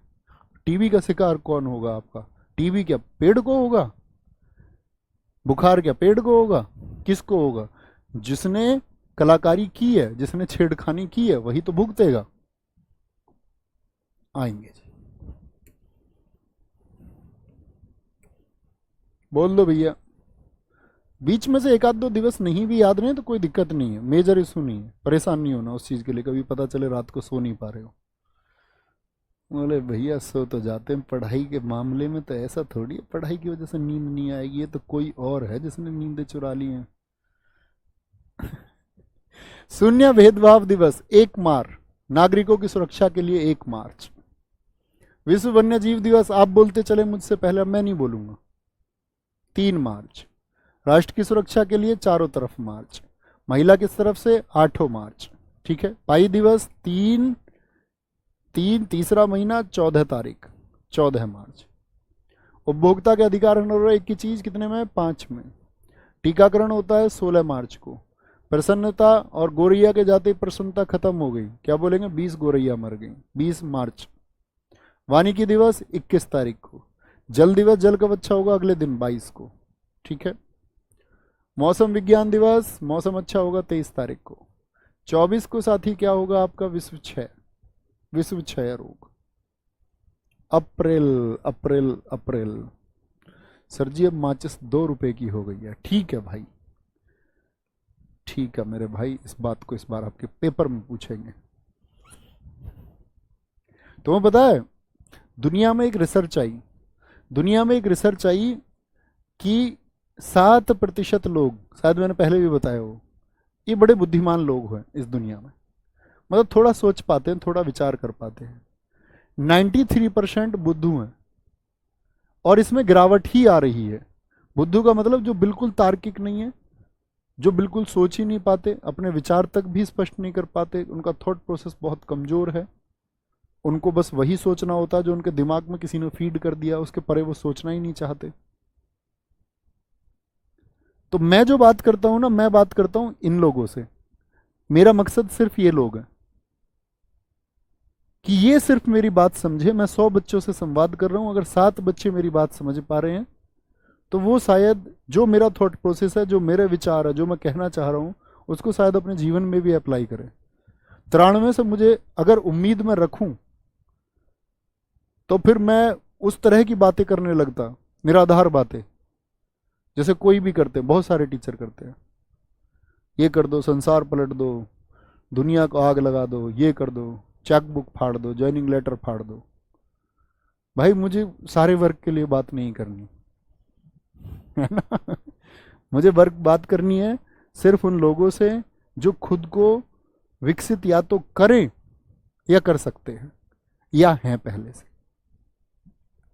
A: टीबी का शिकार कौन होगा आपका? टीबी क्या पेड़ को होगा? बुखार क्या पेड़ को होगा? किसको होगा? जिसने कलाकारी की है, जिसने छेड़खानी की है, वही तो भुगतेगा। आएंगे जी, बोल दो भैया। बीच में से एक आध दो दिवस नहीं भी याद रहे तो कोई दिक्कत नहीं है, मेजर इशू नहीं है, परेशान नहीं होना उस चीज के लिए। कभी पता चले रात को सो नहीं पा रहे हो, बोले भैया सो तो जाते हैं, पढ़ाई के मामले में तो ऐसा थोड़ी है पढ़ाई की वजह से नींद नहीं आएगी, ये तो कोई और है जिसने नींदें चुरा ली हैं। शून्य भेदभाव दिवस 1 मार्च, नागरिकों की सुरक्षा के लिए 1 मार्च। विश्व वन्य जीव दिवस, आप बोलते चले मुझसे पहले, मैं नहीं बोलूंगा, 3 मार्च। राष्ट्र की सुरक्षा के लिए चारों तरफ मार्च, महिला किस तरफ से? 8 मार्च, ठीक है। पाई दिवस 3 3 तीसरा महीना 14 तारीख, 14 मार्च। उपभोक्ता के अधिकार एक की चीज कितने में? 5 में। टीकाकरण होता है 16 मार्च को। प्रसन्नता और गोरैया के जाते प्रसन्नता खत्म हो गई, क्या बोलेंगे? 20 गोरैया मर गई, 20 मार्च। वानिकी दिवस 21 तारीख को। जल दिवस, जल कब अच्छा होगा? अगले दिन 22 को, ठीक है। मौसम विज्ञान दिवस, मौसम अच्छा होगा 23 तारीख को। 24 को साथी क्या होगा आपका? विश्व क्षय रोग। अप्रैल अप्रैल अप्रैल। सर जी अब माचिस 2 रुपए की हो गई है, ठीक है भाई, ठीक है मेरे भाई, इस बात को इस बार आपके पेपर में पूछेंगे। तुम्हें पता है दुनिया में एक रिसर्च आई, दुनिया में एक रिसर्च आई कि 7% लोग, शायद मैंने पहले भी बताया हो, ये बड़े बुद्धिमान लोग हैं इस दुनिया में, मतलब थोड़ा सोच पाते हैं, थोड़ा विचार कर पाते हैं। 93% बुद्धू हैं, और इसमें गिरावट ही आ रही है। बुद्धू का मतलब जो बिल्कुल तार्किक नहीं है, जो बिल्कुल सोच ही नहीं पाते, अपने विचार तक भी स्पष्ट नहीं कर पाते, उनका थॉट प्रोसेस बहुत कमजोर है, उनको बस वही सोचना होता है जो उनके दिमाग में किसी ने फीड कर दिया, उसके परे वो सोचना ही नहीं चाहते। तो मैं जो बात करता हूं ना, मैं बात करता हूं इन लोगों से। मेरा मकसद सिर्फ ये लोग हैं कि ये सिर्फ मेरी बात समझे। मैं 100 बच्चों से संवाद कर रहा हूं, अगर 7 बच्चे मेरी बात समझ पा रहे हैं तो वो शायद जो मेरा थॉट प्रोसेस है, जो मेरे विचार है, जो मैं कहना चाह रहा हूं, उसको शायद अपने जीवन में भी अप्लाई करें। 93 से मुझे अगर उम्मीद में रखूं तो फिर मैं उस तरह की बातें करने लगता, निराधार बातें, जैसे कोई भी करते हैं, बहुत सारे टीचर करते हैं। ये कर दो, संसार पलट दो, दुनिया को आग लगा दो, ये कर दो, चेक बुक फाड़ दो, ज्वाइनिंग लेटर फाड़ दो। भाई मुझे सारे वर्ग के लिए बात नहीं करनी है ना। मुझे वर्ग बात करनी है सिर्फ उन लोगों से जो खुद को विकसित या तो करें या कर सकते हैं या हैं पहले से।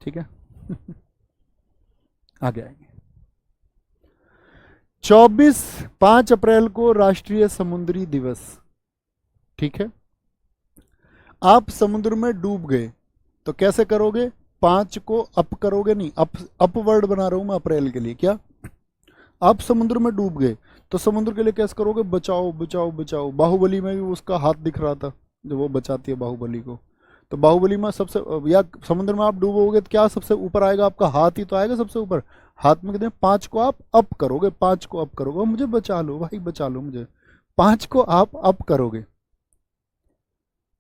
A: ठीक है। आगे आएंगे। 5 अप्रैल को राष्ट्रीय समुद्री दिवस। ठीक है। आप समुद्र में डूब गए तो कैसे करोगे? 5 को अप करोगे, नहीं अपवर्ड बना रहा हूं मैं अप्रैल के लिए। क्या आप समुद्र में डूब गए तो समुद्र के लिए कैसे करोगे? बचाओ बचाओ बचाओ। बाहुबली में भी उसका हाथ दिख रहा था जब वो बचाती है बाहुबली को। तो बाहुबली में सबसे, या समुद्र में आप डूबोगे तो क्या सबसे ऊपर आएगा? आपका हाथ ही तो आएगा सबसे ऊपर। हाथ में कहते हैं 5 को आप अप करोगे, 5 को अप करोगे, मुझे बचा लो भाई, बचा लो मुझे। 5 को आप अप करोगे,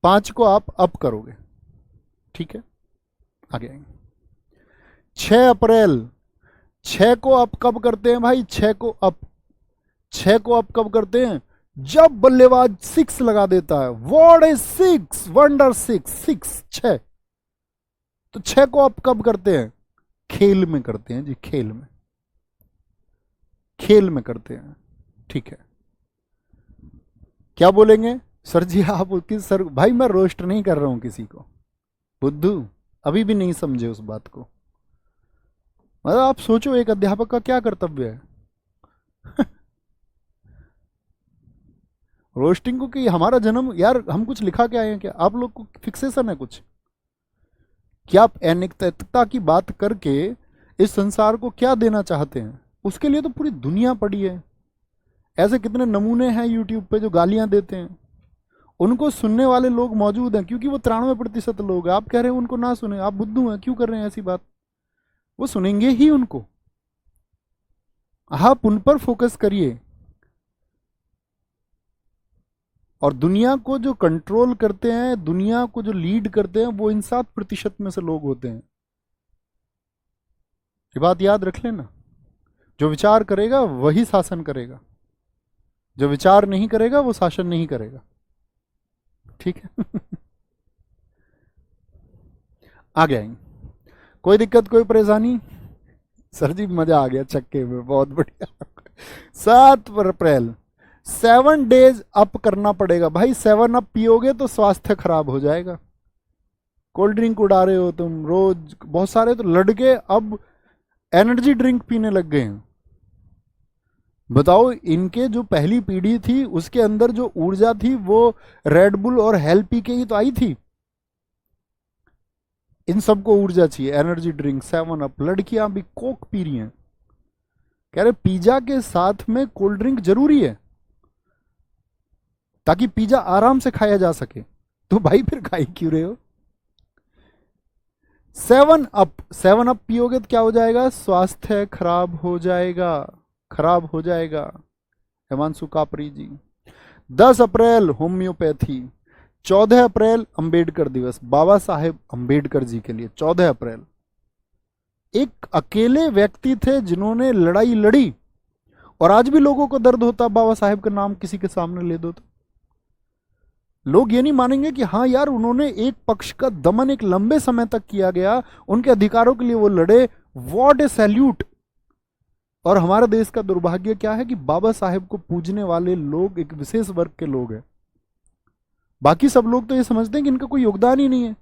A: 5 को आप अप करोगे। ठीक है, आगे आएंगे। 6 अप्रैल, 6 को अप कब करते हैं भाई? 6 को अप, 6 को अप कब करते हैं? जब बल्लेबाज 6 लगा देता है। What is 6? वंडर 6, 6। तो 6 को अप कब करते हैं? खेल में करते हैं जी, खेल में, खेल में करते हैं। ठीक है, क्या बोलेंगे सर जी आप किस सर? भाई मैं रोस्ट नहीं कर रहा हूं किसी को, बुद्धू अभी भी नहीं समझे उस बात को। मतलब आप सोचो एक अध्यापक का क्या कर्तव्य है। रोस्टिंग को कि हमारा जन्म, यार हम कुछ लिखा के आए हैं क्या? आप लोग को फिक्सेशन है कुछ? क्या आप अनैतिकता की बात करके इस संसार को क्या देना चाहते हैं? उसके लिए तो पूरी दुनिया पड़ी है। ऐसे कितने नमूने हैं यूट्यूब पे जो गालियां देते हैं, उनको सुनने वाले लोग मौजूद हैं, क्योंकि वो 93% लोग हैं। आप कह रहे हैं उनको ना सुने, आप बुद्धू हैं, क्यों कर रहे हैं ऐसी बात? वो सुनेंगे ही उनको। आप उन पर फोकस करिए। और दुनिया को जो कंट्रोल करते हैं, दुनिया को जो लीड करते हैं, वो इन 7% में से लोग होते हैं। ये बात याद रख लेना। जो विचार करेगा वही शासन करेगा, जो विचार नहीं करेगा वो शासन नहीं करेगा। ठीक है। आगे आएंगे। कोई दिक्कत, कोई परेशानी? सर जी मजा आ गया चक्के में, बहुत बढ़िया। 7 अप्रैल 7 डेज अप करना पड़ेगा भाई। 7 अप पियोगे तो स्वास्थ्य खराब हो जाएगा। कोल्ड ड्रिंक उड़ा रहे हो तुम रोज, बहुत सारे तो लड़के अब एनर्जी ड्रिंक पीने लग गए हैं। बताओ, इनके जो पहली पीढ़ी थी उसके अंदर जो ऊर्जा थी वो रेड बुल और हेल पी के ही तो आई थी। इन सबको ऊर्जा चाहिए, एनर्जी ड्रिंक, 7 अप। लड़कियां भी कोक पी रही हैं, कह रहे पिज्जा के साथ में कोल्ड ड्रिंक जरूरी है ताकि पिज्जा आराम से खाया जा सके। तो भाई फिर खाई क्यों रहे हो? 7 अप पियोगे तो क्या हो जाएगा? स्वास्थ्य खराब हो जाएगा, खराब हो जाएगा। हिमांशु कापरी जी। 10 अप्रैल होम्योपैथी। 14 अप्रैल अंबेडकर दिवस, बाबा साहेब अंबेडकर जी के लिए 14 अप्रैल। एक अकेले व्यक्ति थे जिन्होंने लड़ाई लड़ी और आज भी लोगों को दर्द होता बाबा साहेब का नाम किसी के सामने ले दो तो लोग ये नहीं मानेंगे कि हाँ यार उन्होंने एक पक्ष का दमन एक लंबे समय तक किया गया, उनके अधिकारों के लिए वो लड़े, व्हाट ए सैल्यूट। और हमारे देश का दुर्भाग्य क्या है कि बाबा साहेब को पूजने वाले लोग एक विशेष वर्ग के लोग हैं। बाकी सब लोग तो ये समझते हैं कि इनका कोई योगदान ही नहीं है,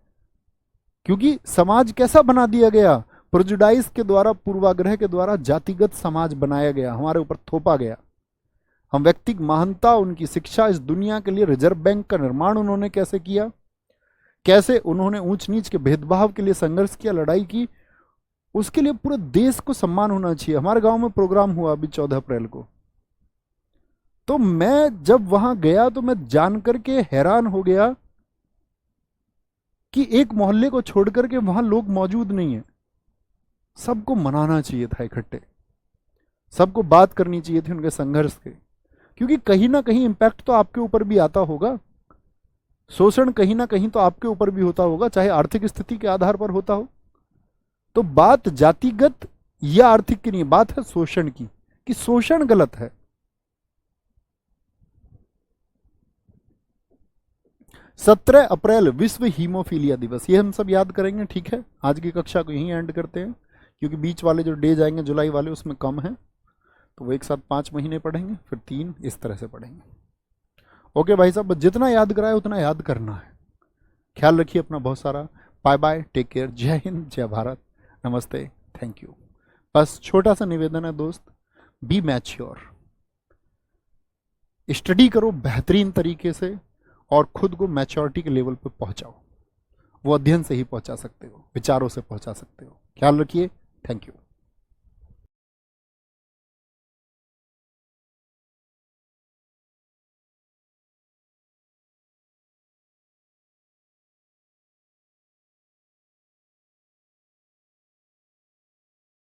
A: क्योंकि समाज कैसा बना दिया गया, प्रेजुडाइज के द्वारा, पूर्वाग्रह के द्वारा जातिगत समाज बनाया गया, हमारे ऊपर थोपा गया। हम व्यक्तिगत महानता, उनकी शिक्षा, इस दुनिया के लिए रिजर्व बैंक का निर्माण उन्होंने कैसे किया, कैसे उन्होंने ऊंच नीच के भेदभाव के लिए संघर्ष किया, लड़ाई की, उसके लिए पूरे देश को सम्मान होना चाहिए। हमारे गांव में प्रोग्राम हुआ अभी 14 अप्रैल को, तो मैं जब वहां गया तो मैं जानकर के हैरान हो गया कि एक मोहल्ले को छोड़ करके वहां लोग मौजूद नहीं है। सबको मनाना चाहिए था इकट्ठे, सबको बात करनी चाहिए थी उनके संघर्ष के, क्योंकि कहीं ना कहीं इंपैक्ट तो आपके ऊपर भी आता होगा, शोषण कहीं ना कहीं तो आपके ऊपर भी होता होगा, चाहे आर्थिक स्थिति के आधार पर होता हो। तो बात जातिगत या आर्थिक की नहीं, बात है शोषण की, कि शोषण गलत है। 17 अप्रैल विश्व हीमोफीलिया दिवस, ये हम सब याद करेंगे, ठीक है। आज की कक्षा को यहीं एंड करते हैं, क्योंकि बीच वाले जो डेज आएंगे जुलाई वाले उसमें कम है, तो वो एक साथ 5 महीने पढ़ेंगे, फिर 3 इस तरह से पढ़ेंगे। ओके भाई साहब, जितना याद कराए उतना याद करना है। ख्याल रखिए अपना बहुत सारा। बाय बाय, टेक केयर, जय हिंद, जय भारत, नमस्ते, थैंक यू। बस छोटा सा निवेदन है दोस्त, बी मैच्योर, स्टडी करो बेहतरीन तरीके से और खुद को मैच्योरिटी के लेवल पे पहुंचाओ। वो अध्ययन से ही पहुंचा सकते हो, विचारों से पहुंचा सकते हो। ख्याल रखिए, थैंक यू।